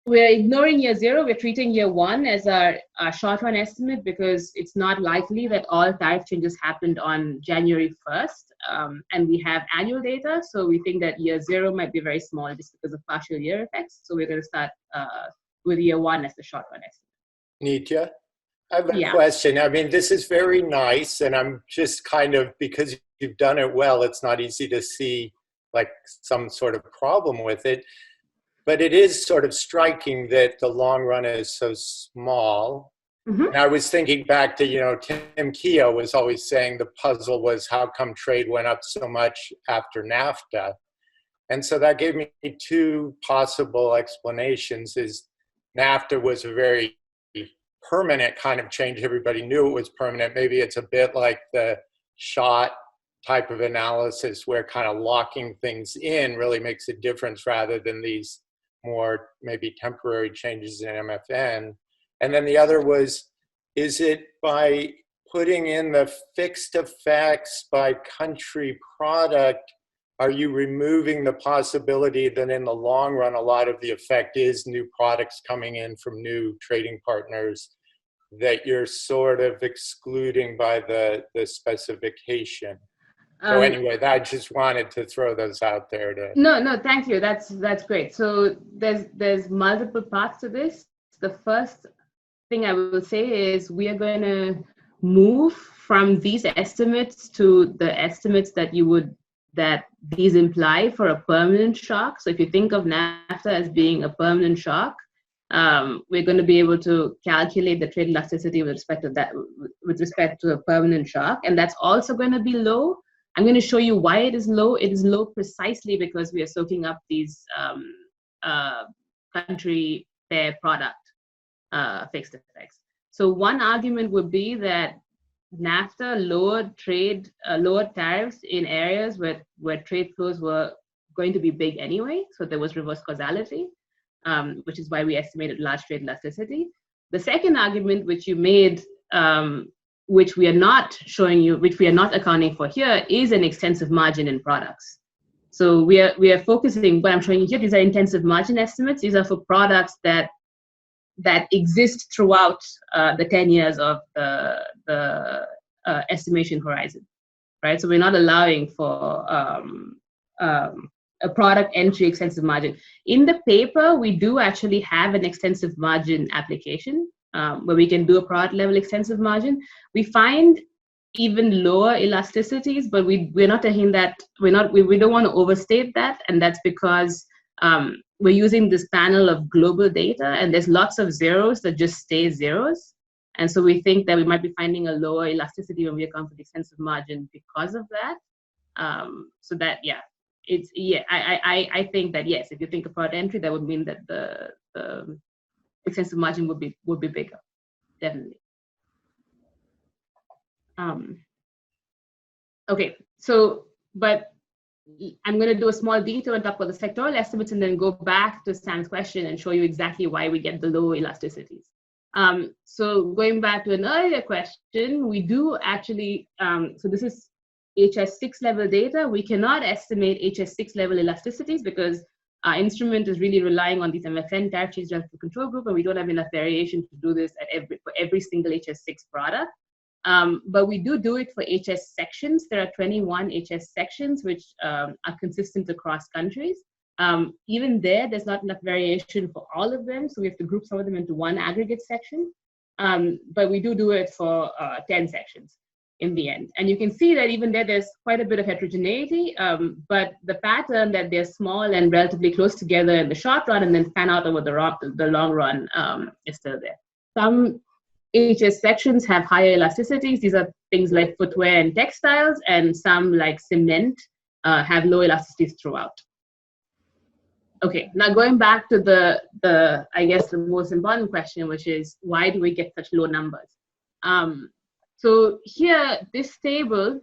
We're ignoring year 0. We're treating year 1 as our short run estimate, because it's not likely that all tariff changes happened on January 1st, and we have annual data. So we think that year 0 might be very small just because of partial year effects. So we're going to start with year 1 as the short run estimate. Nitya, I have a question. I mean, this is very nice, and I'm just kind of, because you've done it well, it's not easy to see like some sort of problem with it. But it is sort of striking that the long run is so small. Mm-hmm. And I was thinking back to, Tim Keogh was always saying the puzzle was how come trade went up so much after NAFTA. And so that gave me 2 possible explanations. Is NAFTA was a very permanent kind of change. Everybody knew it was permanent. Maybe it's a bit like the shot type of analysis, where kind of locking things in really makes a difference rather than these more maybe temporary changes in MFN. And then the other was, is it by putting in the fixed effects by country product, are you removing the possibility that in the long run, a lot of the effect is new products coming in from new trading partners that you're sort of excluding by the specification? So anyway, I just wanted to throw those out there. No, thank you. That's great. So there's multiple parts to this. The first thing I will say is we are going to move from these estimates to the estimates that these imply for a permanent shock. So if you think of NAFTA as being a permanent shock, we're going to be able to calculate the trade elasticity with respect to a permanent shock, and that's also going to be low. I'm going to show you why it is low. It is low precisely because we are soaking up these country pair product fixed effects. So one argument would be that NAFTA lowered tariffs in areas where trade flows were going to be big anyway. So there was reverse causality, which is why we estimated large trade elasticity. The second argument which you made, which we are not showing you, which we are not accounting for here, is an extensive margin in products. So we are focusing, what I'm showing you here, these are intensive margin estimates. These are for products that exist throughout the 10 years of the estimation horizon, right? So we're not allowing for a product entry extensive margin. In the paper, we do actually have an extensive margin application, where we can do a product level extensive margin. We find even lower elasticities, but we're not taking that, we don't want to overstate that, and that's because we're using this panel of global data, and there's lots of zeros that just stay zeros, and so we think that we might be finding a lower elasticity when we account for the extensive margin because of that. So that I think that yes, if you think of product entry, that would mean that the extensive margin would be bigger, definitely. Okay, so but I'm going to do a small detour and talk about the sectoral estimates, and then go back to Stan's question and show you exactly why we get the low elasticities. So going back to an earlier question, we do actually, so this is HS6 level data. We cannot estimate HS6 level elasticities because our instrument is really relying on these MFN tariff change relative control group, and we don't have enough variation to do this for every single HS6 product. But we do it for HS sections. There are 21 HS sections which are consistent across countries. Even there's not enough variation for all of them, so we have to group some of them into one aggregate section. But we do it for 10 sections in the end. And you can see that even there's quite a bit of heterogeneity, but the pattern that they're small and relatively close together in the short run and then fan out over the long run is still there. HS sections have higher elasticities. These are things like footwear and textiles, and some like cement have low elasticities throughout. Okay, now going back to the I guess the most important question, which is why do we get such low numbers? So here, this table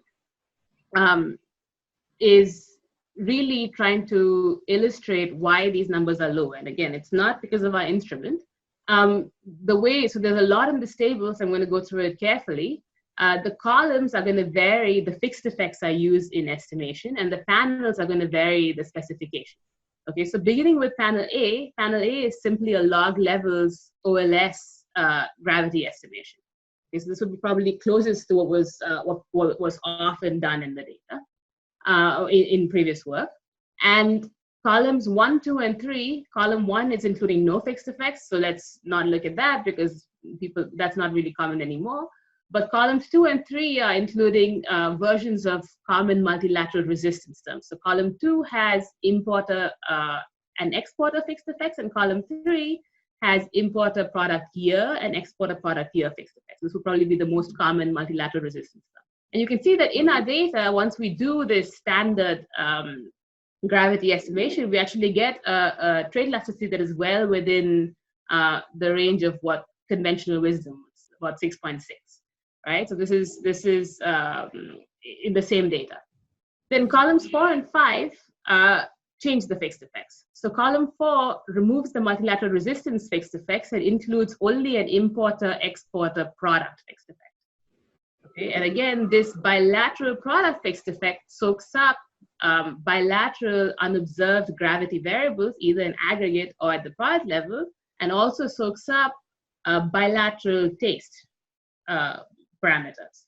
is really trying to illustrate why these numbers are low. And again, it's not because of our instrument. So there's a lot in this table, so I'm going to go through it carefully. The columns are going to vary, the fixed effects are used in estimation, and the panels are going to vary the specification. Okay, so beginning with panel A is simply a log levels OLS gravity estimation. Okay, so this would be probably closest to what was often done in the data in previous work. And columns 1, 2, and 3, column 1 is including no fixed effects, so let's not look at that because that's not really common anymore. But columns 2 and 3 are including versions of common multilateral resistance terms. So column 2 has importer and exporter fixed effects, and column 3 has importer product year and exporter product year fixed effects. This will probably be the most common multilateral resistance term. And you can see that in our data, once we do this standard gravity estimation, we actually get a trade elasticity that is well within the range of what conventional wisdom was, about 6.6. Right, so this is in the same data. Then columns 4 and 5 change the fixed effects. So column 4 removes the multilateral resistance fixed effects and includes only an importer-exporter product fixed effect. Okay, and again, this bilateral product fixed effect soaks up bilateral unobserved gravity variables, either in aggregate or at the product level, and also soaks up bilateral taste parameters.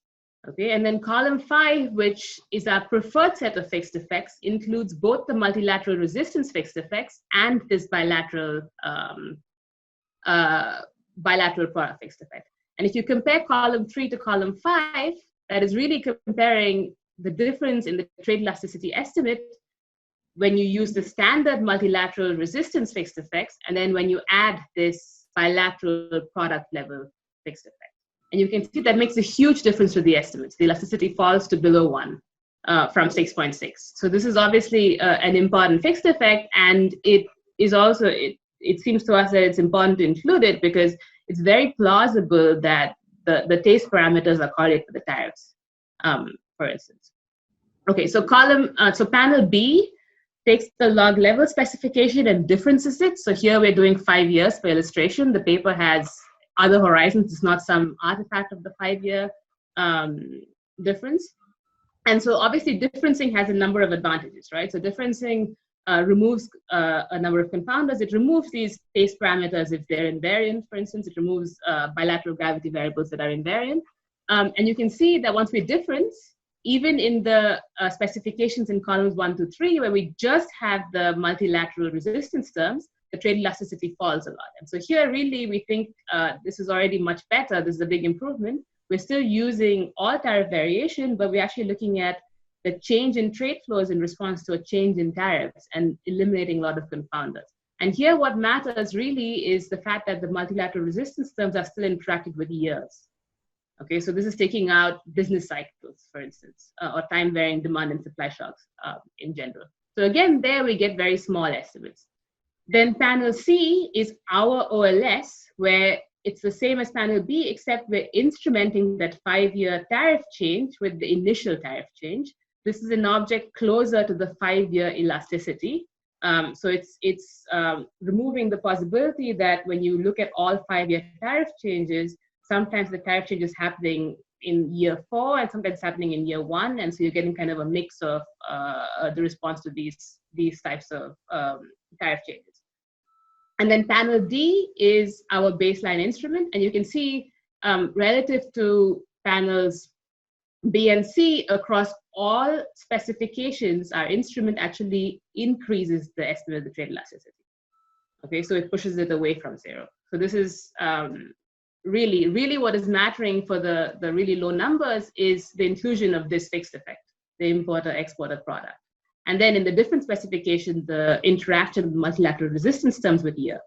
Okay, and then column 5, which is our preferred set of fixed effects, includes both the multilateral resistance fixed effects and this bilateral product fixed effect. And if you compare column 3 to column 5, that is really comparing the difference in the trade elasticity estimate when you use the standard multilateral resistance fixed effects, and then when you add this bilateral product level fixed effect. And you can see that makes a huge difference to the estimates. The elasticity falls to below 1 from 6.6. So this is obviously an important fixed effect, and it is also, it seems to us that it's important to include it because it's very plausible that the taste parameters are correlated with the tariffs, for instance. Okay, so panel B takes the log level specification and differences it. So here we're doing 5 years for illustration. The paper has other horizons. It's not some artifact of the 5-year difference. And so obviously differencing has a number of advantages, right? So differencing removes a number of confounders. It removes these taste parameters if they're invariant, for instance. It removes bilateral gravity variables that are invariant. And you can see that once we difference, even in the specifications in columns 1 to 3, where we just have the multilateral resistance terms, the trade elasticity falls a lot. And so here, really, we think this is already much better. This is a big improvement. We're still using all tariff variation, but we're actually looking at the change in trade flows in response to a change in tariffs and eliminating a lot of confounders. And here, what matters really is the fact that the multilateral resistance terms are still interacted with years. Okay, so this is taking out business cycles, for instance, or time-varying demand and supply shocks in general. So again, there we get very small estimates. Then panel C is our OLS, where it's the same as panel B, except we're instrumenting that 5-year tariff change with the initial tariff change. This is an object closer to the 5-year elasticity. So it's removing the possibility that when you look at all 5-year tariff changes, sometimes the tariff change is happening in year 4 and sometimes happening in year 1. And so you're getting kind of a mix of the response to these types of tariff changes. And then panel D is our baseline instrument. And you can see relative to panels B and C, across all specifications, our instrument actually increases the estimate of the trade elasticity. Okay, so it pushes it away from 0. So this is really what is mattering for the really low numbers is the inclusion of this fixed effect, the importer-exporter product. And then in the different specification, the interaction of multilateral resistance terms with year.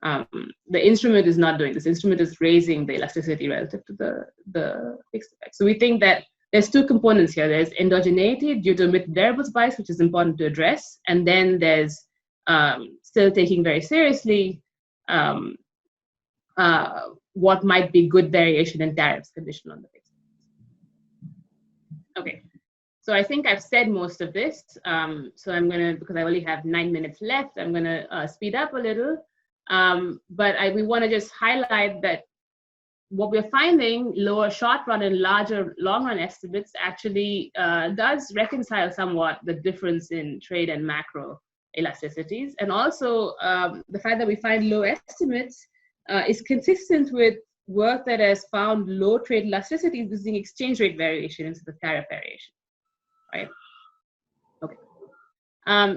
The instrument is not doing this. Instrument is raising the elasticity relative to the fixed effect. So we think that there's two components here. There's endogeneity due to omitted variables bias, which is important to address. And then there's still taking very seriously what might be good variation in tariffs conditional on the fixed effects. Okay. So I think I've said most of this. So I'm going to, because I only have 9 minutes left, I'm going to speed up a little. But we want to just highlight that what we're finding, lower short run and larger long run estimates actually does reconcile somewhat the difference in trade and macro elasticities. And also the fact that we find low estimates is consistent with work that has found low trade elasticities using exchange rate variation instead of tariff variation, right? Okay.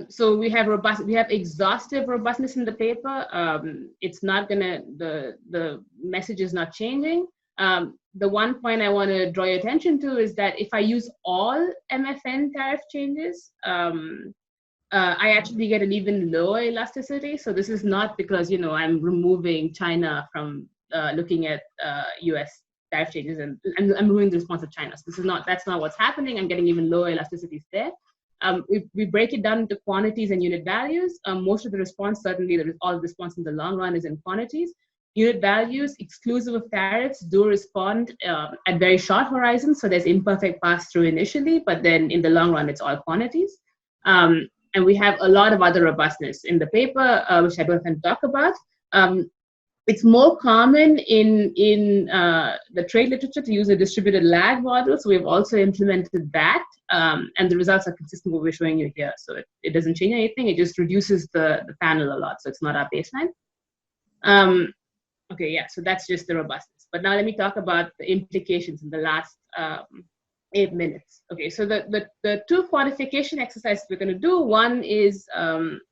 So we have exhaustive robustness in the paper. It's not gonna, the message is not changing. The one point I want to draw your attention to is that if I use all MFN tariff changes, I actually get an even lower elasticity. So this is not because, you know, I'm removing China from looking at US tariff changes and I'm removing the response of China. So this is not, that's not what's happening. I'm getting even lower elasticities there. We break it down into quantities and unit values. Most of the response, certainly all the response in the long run is in quantities. Unit values, exclusive of tariffs, do respond at very short horizons. So there's imperfect pass-through initially, but then in the long run, it's all quantities. And we have a lot of other robustness in the paper, which I don't have to talk about. It's more common in the trade literature to use a distributed lag model. So we've also implemented that. And the results are consistent with what we're showing you here. So it doesn't change anything. It just reduces the panel a lot. So it's not our baseline. Okay, yeah, so that's just the robustness. But now let me talk about the implications in the last 8 minutes. Okay, so the two quantification exercises we're going to do, one is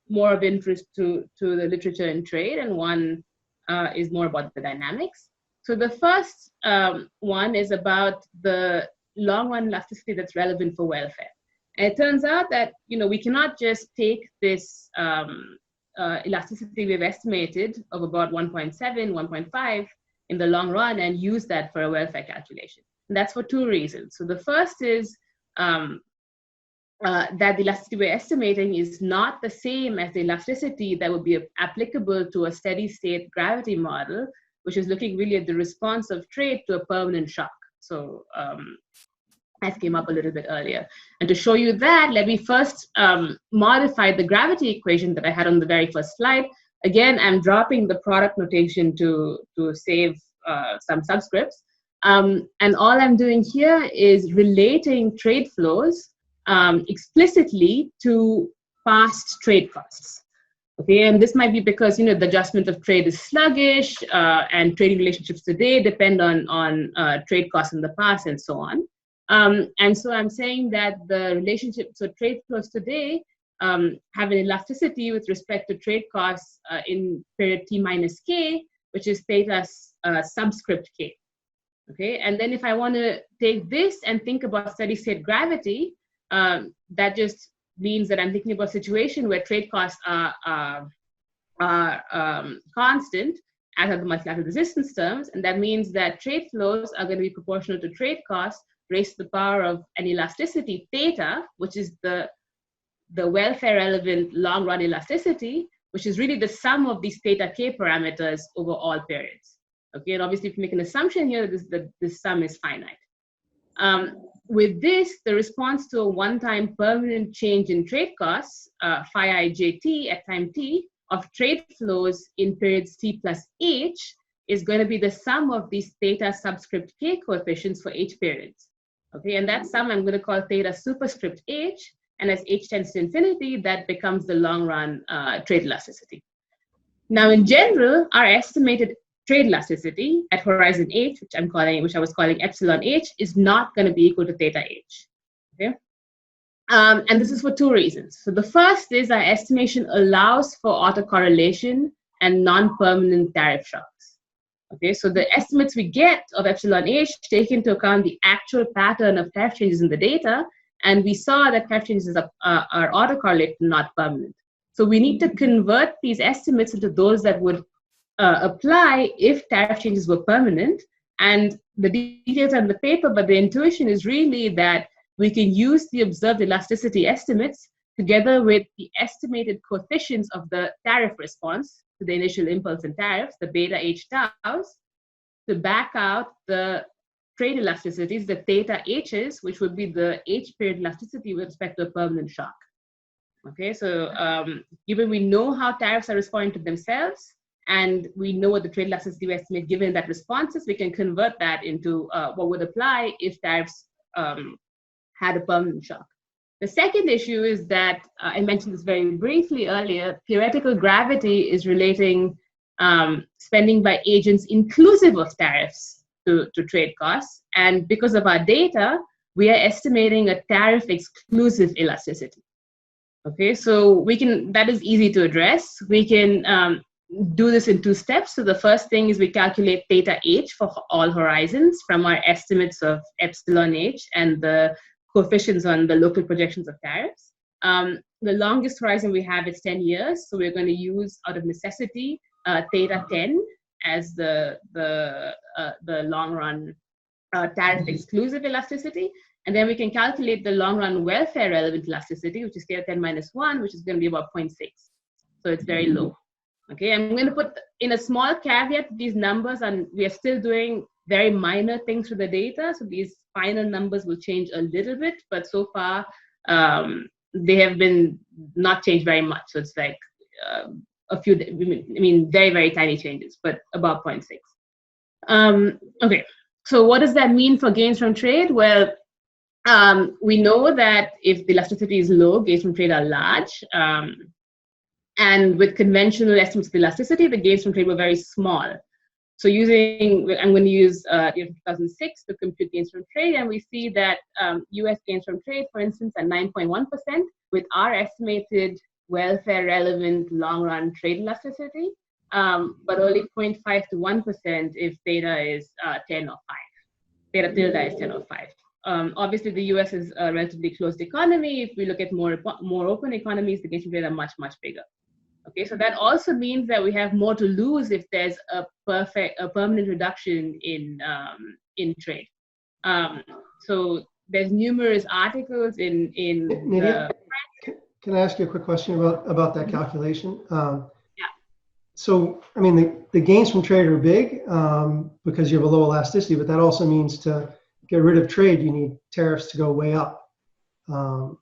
more of interest to the literature and trade, and one is more about the dynamics. So the first one is about the long run elasticity that's relevant for welfare. And it turns out that, you know, we cannot just take this elasticity we've estimated of about 1.7, 1.5 in the long run and use that for a welfare calculation. And that's for two reasons. So the first is that the elasticity we're estimating is not the same as the elasticity that would be applicable to a steady state gravity model, which is looking really at the response of trade to a permanent shock. So that came up a little bit earlier. And to show you that, let me first modify the gravity equation that I had on the very first slide. Again, I'm dropping the product notation to save some subscripts. And all I'm doing here is relating trade flows explicitly to past trade costs. Okay, and this might be because, you know, the adjustment of trade is sluggish and trading relationships today depend on trade costs in the past and so on. And so I'm saying that the relationship, so trade flows today have an elasticity with respect to trade costs in period T minus K, which is theta subscript K. Okay, and then if I want to take this and think about steady state gravity, that just means that I'm thinking about a situation where trade costs are constant, as are the multilateral resistance terms, and that means that trade flows are going to be proportional to trade costs raised to the power of an elasticity theta, which is the welfare relevant long run elasticity, which is really the sum of these theta k parameters over all periods. Okay, and obviously if you make an assumption here that this sum is finite. With this, the response to a one-time permanent change in trade costs, phi ijt at time t, of trade flows in periods t plus h is going to be the sum of these theta subscript k coefficients for h periods. Okay, and that sum I'm going to call theta superscript h, and as h tends to infinity, that becomes the long-run trade elasticity. Now, in general, our estimated trade elasticity at horizon h, which I was calling epsilon h, is not going to be equal to theta h. Okay, and this is for two reasons. So the first is our estimation allows for autocorrelation and non-permanent tariff shocks. Okay, so the estimates we get of epsilon h take into account the actual pattern of tariff changes in the data, and we saw that tariff changes are autocorrelated, not permanent. So we need to convert these estimates into those that would apply if tariff changes were permanent. And the details are in the paper, but the intuition is really that we can use the observed elasticity estimates together with the estimated coefficients of the tariff response to the initial impulse in tariffs, the beta H taus, to back out the trade elasticities, the theta H's, which would be the H period elasticity with respect to a permanent shock. Okay, so given we know how tariffs are responding to themselves, and we know what the trade elasticity we estimate given that responses, we can convert that into what would apply if tariffs had a permanent shock. The second issue is that, I mentioned this very briefly earlier, theoretical gravity is relating spending by agents inclusive of tariffs to trade costs. And because of our data, we are estimating a tariff exclusive elasticity. Okay, so we can, that is easy to address. We can do this in 2 steps. So the first thing is we calculate theta H for all horizons from our estimates of epsilon H and the coefficients on the local projections of tariffs. The longest horizon we have is 10 years. So we're going to use, out of necessity, theta 10 as the long run tariff exclusive elasticity. And then we can calculate the long run welfare relevant elasticity, which is theta 10 minus 1, which is going to be about 0.6. So it's very low. Okay, I'm going to put in a small caveat these numbers, and we are still doing very minor things with the data. So these final numbers will change a little bit, but so far they have been not changed very much. So it's like a few, I mean, very, very tiny changes, but about 0.6. Okay, so what does that mean for gains from trade? Well, we know that if the elasticity is low, gains from trade are large. And with conventional estimates of elasticity, the gains from trade were very small. So I'm going to use 2006 to compute gains from trade, and we see that US gains from trade, for instance, at 9.1%, with our estimated welfare relevant long run trade elasticity, but only 0.5 to 1% if theta is 10 or 5. Theta tilde is 10 or 5. Obviously, the US is a relatively closed economy. If we look at more open economies, the gains from trade are much, much bigger. Okay, so that also means that we have more to lose if there's a permanent reduction in trade. So there's numerous articles in Nitya, can I ask you a quick question about that calculation? Yeah. So, I mean, the gains from trade are big because you have a low elasticity, but that also means to get rid of trade, you need tariffs to go way up. And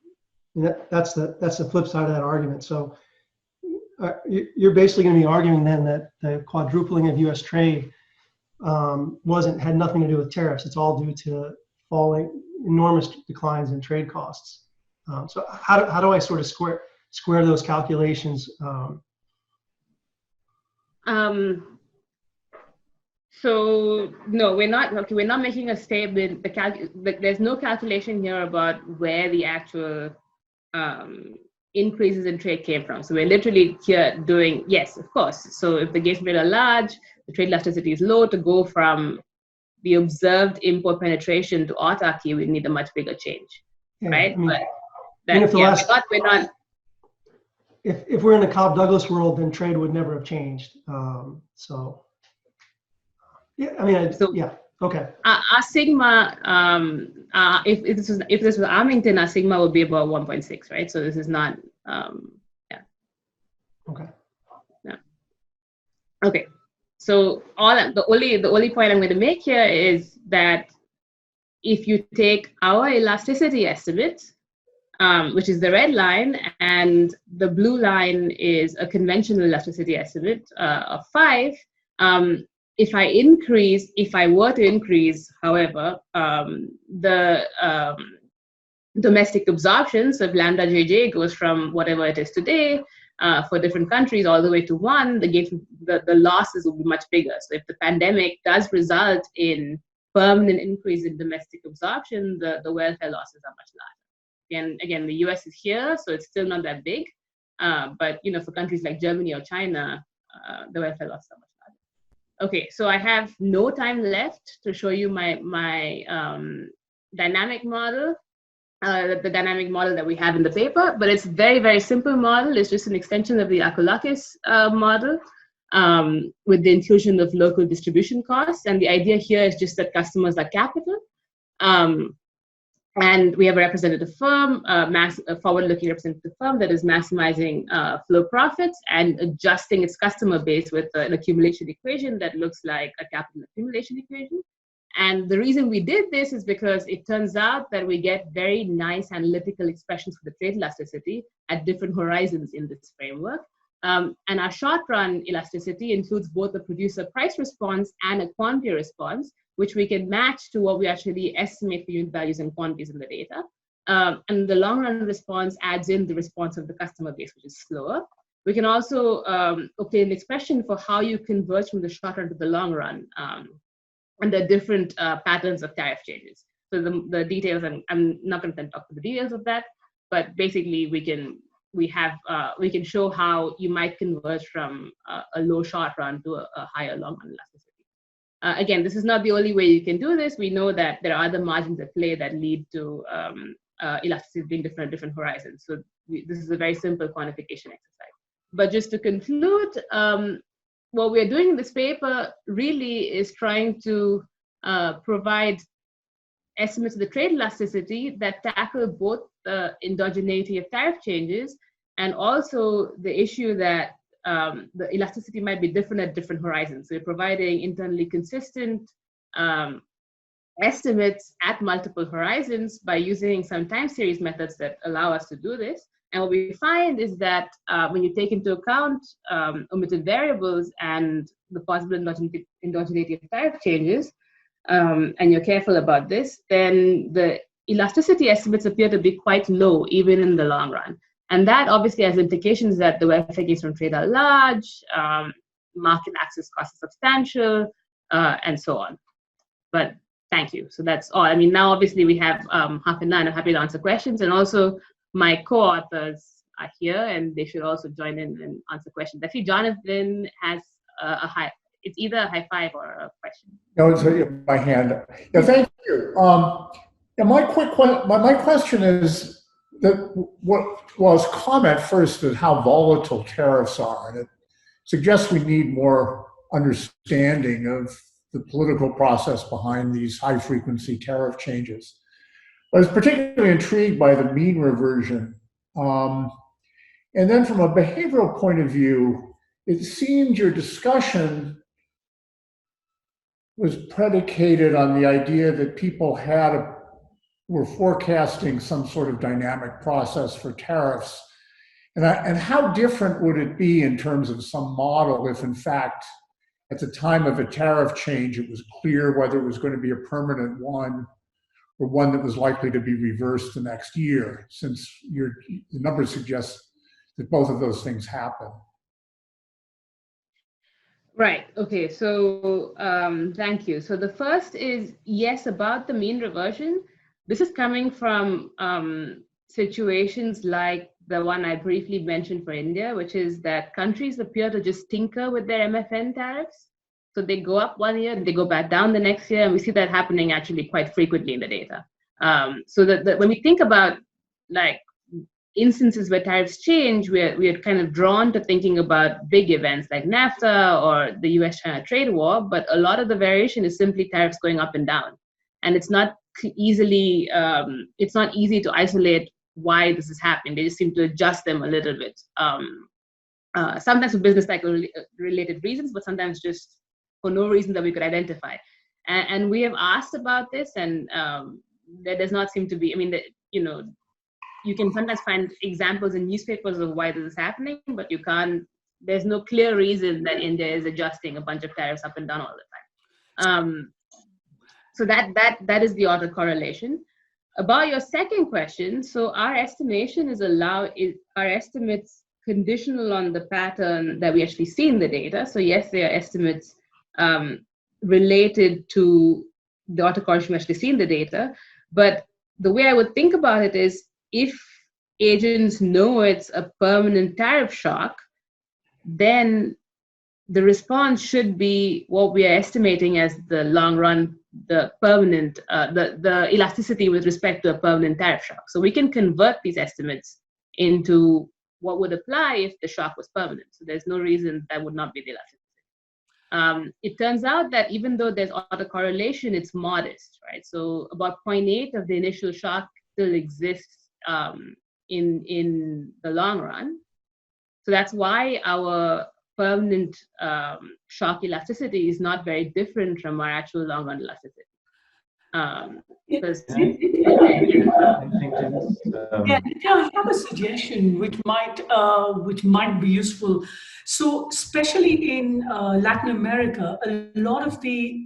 that's the flip side of that argument. So you're basically going to be arguing then that the quadrupling of U.S. trade had nothing to do with tariffs. It's all due to falling enormous declines in trade costs. So how do I sort of square those calculations? So no, we're not. Okay, we're not making a statement. There's no calculation here about where the actual increases in trade came from. So we're literally here doing, yes, of course. So if the gains from trade are large, the trade elasticity is low, to go from the observed import penetration to autarky, we need a much bigger change, right? But we're not. If we're in the Cobb-Douglas world, then trade would never have changed. So yeah, I mean, yeah, okay. Our sigma, if this was Armington, our sigma would be about 1.6, right? So this is not, yeah. Okay. Yeah. Okay. So the only point I'm going to make here is that if you take our elasticity estimate, which is the red line, and the blue line is a conventional elasticity estimate of 5. If I were to increase, however, the domestic absorption, so if lambda JJ goes from whatever it is today for different countries all the way to 1, the losses will be much bigger. So if the pandemic does result in permanent increase in domestic absorption, the welfare losses are much larger. And again, the US is here, so it's still not that big. But for countries like Germany or China, the welfare losses are much larger. Okay, so I have no time left to show you my dynamic model, the dynamic model that we have in the paper, but it's very, very simple model. It's just an extension of the Archilochus model. with the inclusion of local distribution costs. And the idea here is just that customers are capital. And we have a representative firm, a forward-looking representative firm that is maximizing flow profits and adjusting its customer base with an accumulation equation that looks like a capital accumulation equation. And the reason we did this is because it turns out that we get very nice analytical expressions for the trade elasticity at different horizons in this framework. And our short-run elasticity includes both a producer price response and a quantity response, which we can match to what we actually estimate for unit values and quantities in the data. And the long-run response adds in the response of the customer base, which is slower. We can also obtain an expression for how you converge from the short run to the long run, and the different patterns of tariff changes. So the details, I'm not going to talk about the details of that, but basically we can show how you might converge from a low short run to a higher long run elasticity. Again, this is not the only way you can do this. We know that there are other margins at play that lead to elasticity being different at different horizons. So this is a very simple quantification exercise. But just to conclude, what we're doing in this paper really is trying to provide estimates of the trade elasticity that tackle both the endogeneity of tariff changes and also the issue that the elasticity might be different at different horizons. So we're providing internally consistent estimates at multiple horizons by using some time series methods that allow us to do this. And what we find is that when you take into account omitted variables and the possible endogeneity of tariff changes, and you're careful about this, then the elasticity estimates appear to be quite low, even in the long run. And that obviously has implications that the welfare gains from trade are large, market access costs are substantial, and so on. But thank you. So that's all. I mean, now obviously we have half an hour, and I'm happy to answer questions. And also my co-authors are here, and they should also join in and answer questions. Actually, Jonathan has it's either a high five or a question. No, it's my hand. Yeah, thank you. My question is that what was comment first is how volatile tariffs are, and it suggests we need more understanding of the political process behind these high-frequency tariff changes. I was particularly intrigued by the mean reversion. And then from a behavioral point of view, it seemed your discussion was predicated on the idea that people were forecasting some sort of dynamic process for tariffs. And how different would it be in terms of some model if, in fact, at the time of a tariff change, it was clear whether it was going to be a permanent one or one that was likely to be reversed the next year, since the numbers suggest that both of those things happen. Right. Okay. So thank you. So the first is, yes, about the mean reversion. This is coming from situations like the one I briefly mentioned for India, which is that countries appear to just tinker with their MFN tariffs. So they go up one year and they go back down the next year. And we see that happening actually quite frequently in the data. So that when we think about like instances where tariffs change, we're kind of drawn to thinking about big events like NAFTA or the US-China trade war, but a lot of the variation is simply tariffs going up and down. And it's not easy to isolate why this is happening. They just seem to adjust them a little bit. Sometimes for business cycle related reasons, but sometimes just for no reason that we could identify. And we have asked about this, and there does not seem to be, I mean, you can sometimes find examples in newspapers of why this is happening, but there's no clear reason that India is adjusting a bunch of tariffs up and down all the time. So that is the autocorrelation. About your second question, so our estimation our estimates conditional on the pattern that we actually see in the data. So yes, they are estimates related to the autocorrelation we actually see in the data. But the way I would think about it is, if agents know it's a permanent tariff shock, then the response should be what we are estimating as the long run, the permanent, the elasticity with respect to a permanent tariff shock. So we can convert these estimates into what would apply if the shock was permanent. So there's no reason that would not be the elasticity. it turns out that even though there's autocorrelation, it's modest, right? So about 0.8 of the initial shock still exists in the long run. So that's why our permanent shock elasticity is not very different from our actual long run elasticity. Because I have a suggestion which might be useful. So, especially in Latin America, a lot of the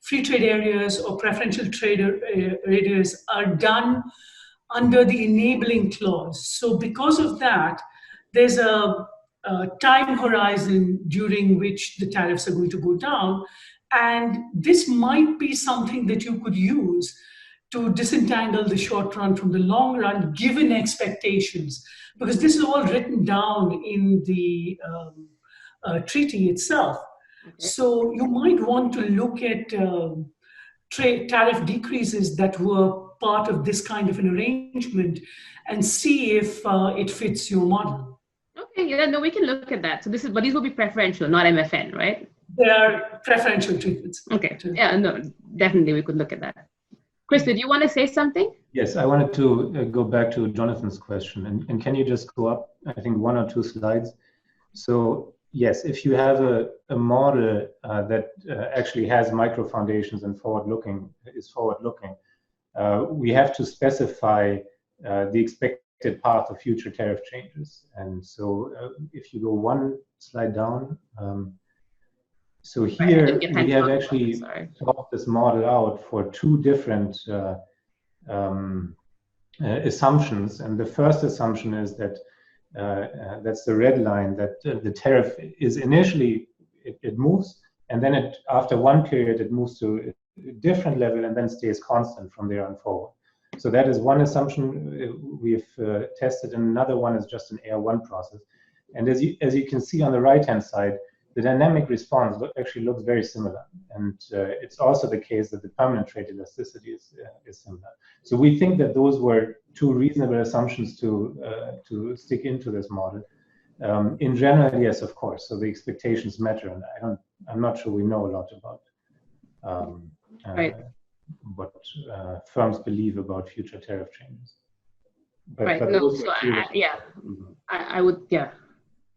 free trade areas or preferential trade areas are done under the enabling clause. So, because of that, there's a time horizon during which the tariffs are going to go down. And this might be something that you could use to disentangle the short run from the long run, given expectations, because this is all written down in the treaty itself. Okay. So you might want to look at tariff decreases that were part of this kind of an arrangement and see if it fits your model. Okay, yeah, no, we can look at that. So but these will be preferential, not MFN, right? They are preferential treatments. Okay, yeah, no, definitely we could look at that. Chris, did you want to say something? Yes, I wanted to go back to Jonathan's question. And can you just go up, I think, 1 or 2 slides? So yes, if you have a model that actually has micro foundations and is forward-looking, we have to specify the expected path of future tariff changes. And so if you go 1 slide down, so here we have actually talked this model out for 2 different assumptions. And the first assumption is that that's the red line, that the tariff is initially, it moves, and then after 1 period, it moves to a different level and then stays constant from there on forward. So that is one assumption we've tested, and another one is just an AR1 process. And as you can see on the right-hand side, the dynamic response actually looks very similar. And it's also the case that the permanent trade elasticity is similar. So we think that those were 2 reasonable assumptions to stick into this model. In general, yes, of course. So the expectations matter, and I'm not sure we know a lot about what firms believe about future tariff changes. But no, so I would, yeah.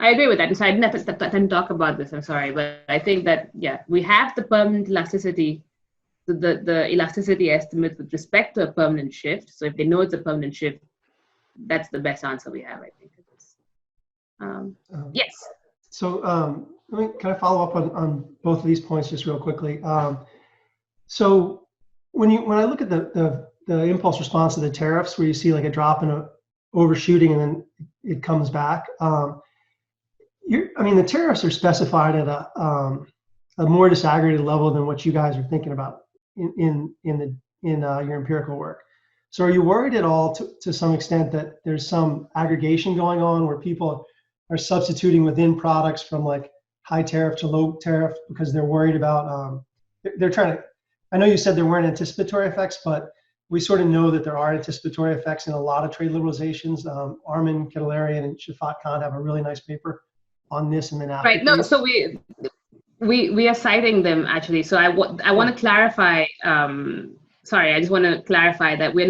I agree with that. And so I didn't have to talk about this, I'm sorry. But I think that, yeah, we have the permanent elasticity, the elasticity estimate with respect to a permanent shift. So if they know it's a permanent shift, that's the best answer we have, I think. Yes. So let me kind of follow up on both of these points just real quickly. So when I look at the impulse response to the tariffs, where you see like a drop and a overshooting and then it comes back, the tariffs are specified at a more disaggregated level than what you guys are thinking about in your empirical work. So are you worried at all to some extent that there's some aggregation going on where people are substituting within products from like high tariff to low tariff because they're worried about, they're trying to, I know you said there weren't anticipatory effects, but we sort of know that there are anticipatory effects in a lot of trade liberalizations. Armin Ketelarian and Shafat Khan have a really nice paper on this, and then after. Right. No. So we are citing them actually. So I want to clarify. Sorry, I just want to clarify that we're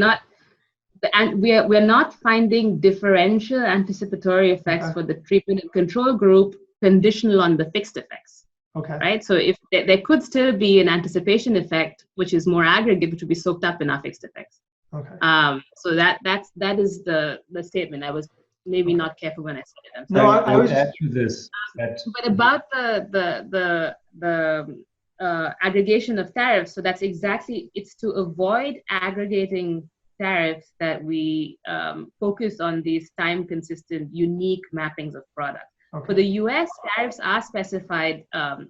not finding differential anticipatory effects for the treatment and control group conditional on the fixed effects. Okay. Right. So if there could still be an anticipation effect, which is more aggregate, which would be soaked up in our fixed effects. Okay. So that is the statement. I was maybe not careful when I said it. No, I would add to this. But about the aggregation of tariffs, so that's exactly, it's to avoid aggregating tariffs that we focus on these time-consistent, unique mappings of products. Okay. For the US, tariffs are specified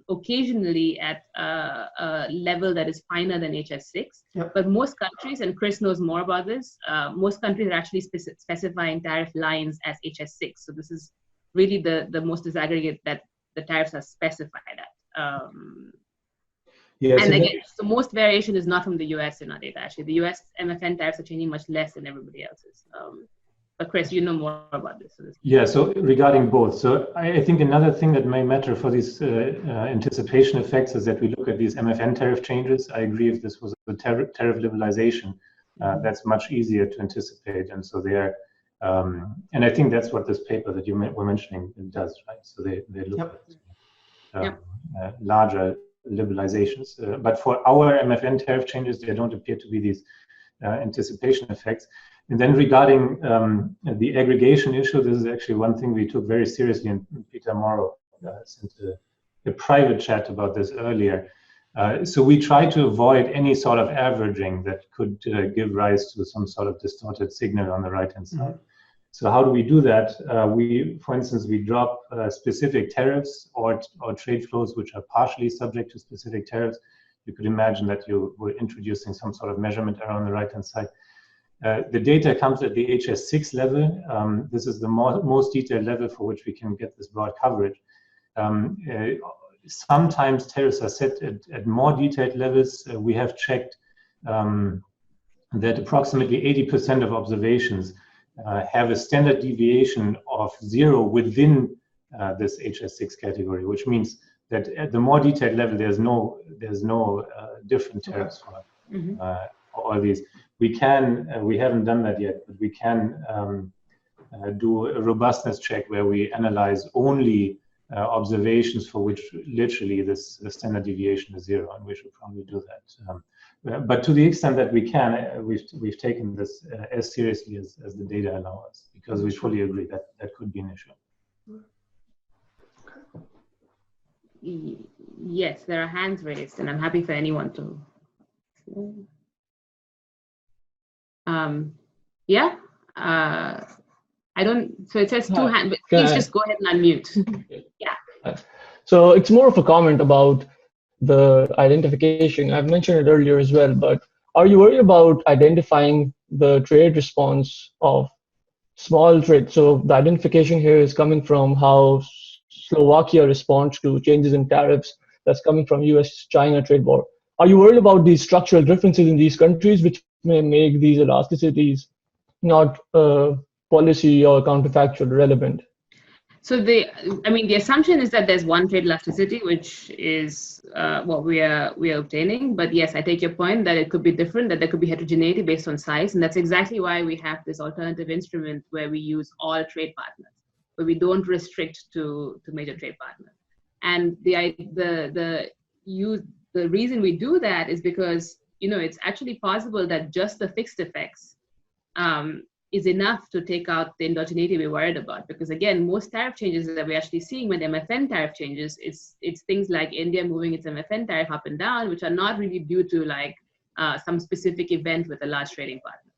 occasionally at a level that is finer than HS6. Yep. But most countries, and Chris knows more about this, most countries are actually specifying tariff lines as HS6. So this is really the most disaggregate that the tariffs are specified at. Yes, and again, so most variation is not from the US in our data. Actually, the US MFN tariffs are changing much less than everybody else's. But Chris, you know more about this. Yeah, so regarding both. So I think another thing that may matter for these anticipation effects is that we look at these MFN tariff changes. I agree if this was a tariff liberalization, that's much easier to anticipate. And so they're, and I think that's what this paper that you were mentioning does, right? So they look at larger liberalizations. But for our MFN tariff changes, there don't appear to be these anticipation effects. And then regarding the aggregation issue, this is actually one thing we took very seriously, and Peter Morrow sent a private chat about this earlier. So we try to avoid any sort of averaging that could give rise to some sort of distorted signal on the right-hand side. So how do we do that? For instance, we drop specific tariffs or trade flows which are partially subject to specific tariffs. You could imagine that you were introducing some sort of measurement error on the right-hand side. The data comes at the HS6 level. This is the most detailed level for which we can get this broad coverage. Sometimes tariffs are set at more detailed levels. We have checked that approximately 80% of observations have a standard deviation of 0 within this HS6 category, which means that at the more detailed level, there's no different tariffs for all these. We haven't done that yet, but we can do a robustness check where we analyze only observations for which literally the standard deviation is 0, and we should probably do that. But to the extent that we can, we've taken this as seriously as the data allow us, because we fully agree that that could be an issue. Yes, there are hands raised, and I'm happy for anyone to. Yeah. I don't. So it says 2 hands, but please just go ahead and unmute. Yeah. So it's more of a comment about the identification. I've mentioned it earlier as well, but are you worried about identifying the trade response of small trade? So the identification here is coming from how Slovakia responds to changes in tariffs that's coming from US-China trade war. Are you worried about these structural differences in these countries which may make these elasticities not policy or counterfactual relevant? So the assumption is that there's one trade elasticity, which is what we are obtaining. But yes, I take your point that it could be different, that there could be heterogeneity based on size, and that's exactly why we have this alternative instrument where we use all trade partners, where we don't restrict to major trade partners. And the reason we do that is because it's actually possible that just the fixed effects is enough to take out the endogeneity we're worried about. Because again, most tariff changes that we're actually seeing when the MFN tariff changes, it's things like India moving its MFN tariff up and down, which are not really due to like some specific event with a large trading partner,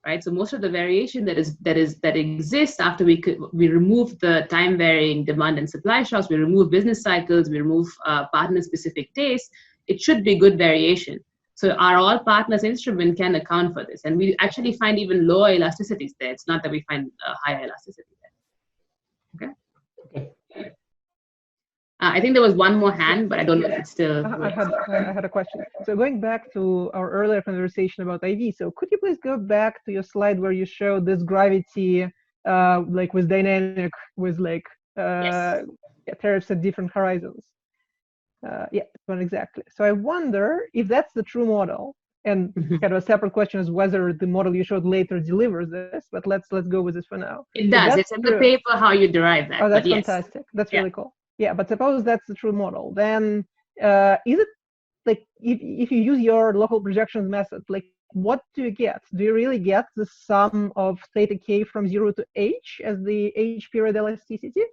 right? So most of the variation that exists after we remove the time varying demand and supply shocks, we remove business cycles, we remove partner specific tastes, it should be good variation. So our all partners instrument can account for this. And we actually find even lower elasticities there. It's not that we find higher elasticity there. Okay. I think there was one more hand, but I don't know if it's still. I had a question. So going back to our earlier conversation about IV, so could you please go back to your slide where you showed this gravity, like with dynamic, with like tariffs at different horizons? Yeah, not exactly. So I wonder if that's the true model. And kind of a separate question is whether the model you showed later delivers this. But let's go with this for now. It does. It's in the paper how you derive that. Oh, that's fantastic. That's really cool. Yeah, but suppose that's the true model, then is it like if you use your local projections method, like what do you get? Do you really get the sum of theta k from 0 to h as the h period elasticity?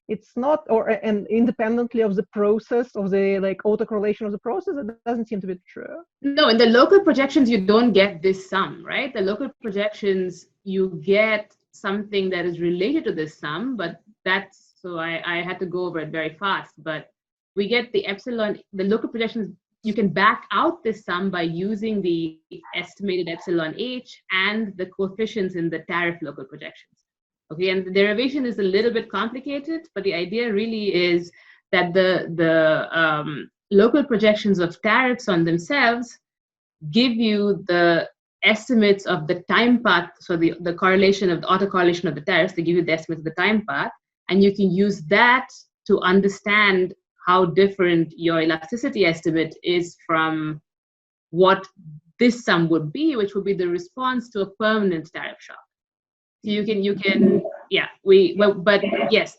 It's not, and independently of the process of the like autocorrelation of the process, it doesn't seem to be true. No, in the local projections, you don't get this sum, right? The local projections, you get something that is related to this sum, but that's, so I had to go over it very fast, but we get the epsilon, the local projections, you can back out this sum by using the estimated epsilon h and the coefficients in the tariff local projections. Okay, and the derivation is a little bit complicated, but the idea really is that the local projections of tariffs on themselves give you the estimates of the time path, so the correlation of the autocorrelation of the tariffs, they give you the estimates of the time path, and you can use that to understand how different your elasticity estimate is from what this sum would be, which would be the response to a permanent tariff shock. So you can, yeah, but yes,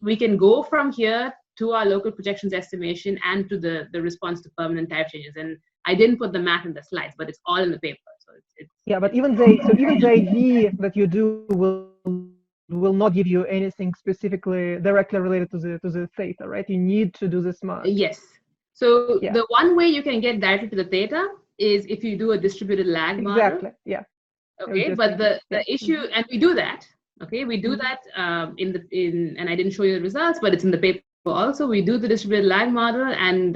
we can go from here to our local projections estimation and to the response to permanent tariff changes. And I didn't put the math in the slides, but it's all in the paper. So it's yeah, but even the IV that you do will not give you anything specifically directly related to the theta, right? You need to do this math. Yes. So yeah. The one way you can get directly to the theta is if you do a distributed lag model. Exactly. Yeah. Okay, but the issue, and we do that. Okay, we do that and I didn't show you the results, but it's in the paper also. We do the distributed lag model, and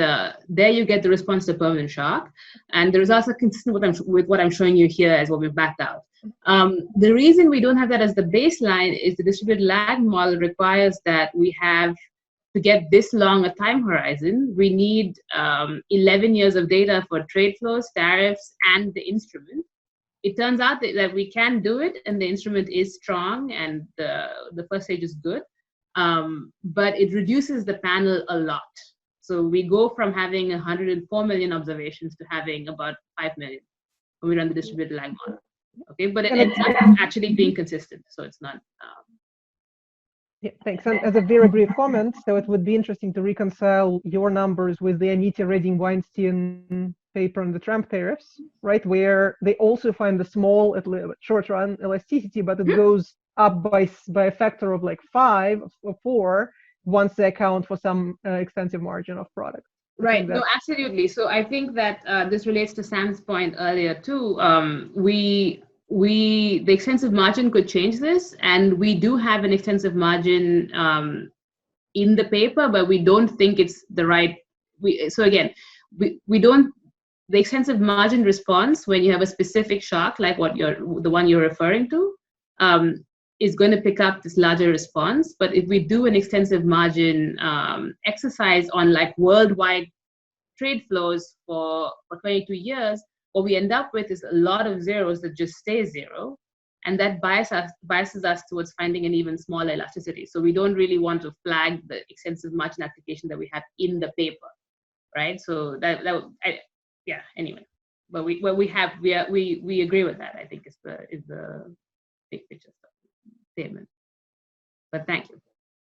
there you get the response to permanent shock, and the results are consistent with what I'm showing you here as what we've backed out. The reason we don't have that as the baseline is the distributed lag model requires that we have, to get this long a time horizon, we need 11 years of data for trade flows, tariffs, and the instrument. It turns out that we can do it, and the instrument is strong, and the first stage is good, but it reduces the panel a lot. So we go from having 104 million observations to having about 5 million when we run the distributed lag model. Okay, but it's not actually being consistent, so it's not. Yeah, thanks. And as a very brief comment, so it would be interesting to reconcile your numbers with the Nitya, Redding, Weinstein paper on the Trump tariffs, right? Where they also find the small, short run elasticity, but it goes up by a factor of like 5 or 4 once they account for some extensive margin of product. Right. No, absolutely. So I think that this relates to Sam's point earlier too. The extensive margin could change this, and we do have an extensive margin in the paper, but we don't think it's the right. So again, we don't. The extensive margin response when you have a specific shock, like the one you're referring to, is going to pick up this larger response. But if we do an extensive margin exercise on like worldwide trade flows for 22 years, what we end up with is a lot of zeros that just stay zero, and that biases us towards finding an even smaller elasticity. So we don't really want to flag the extensive margin application that we have in the paper, right? So yeah. Anyway, but we agree with that. I think is the big picture statement. But thank you.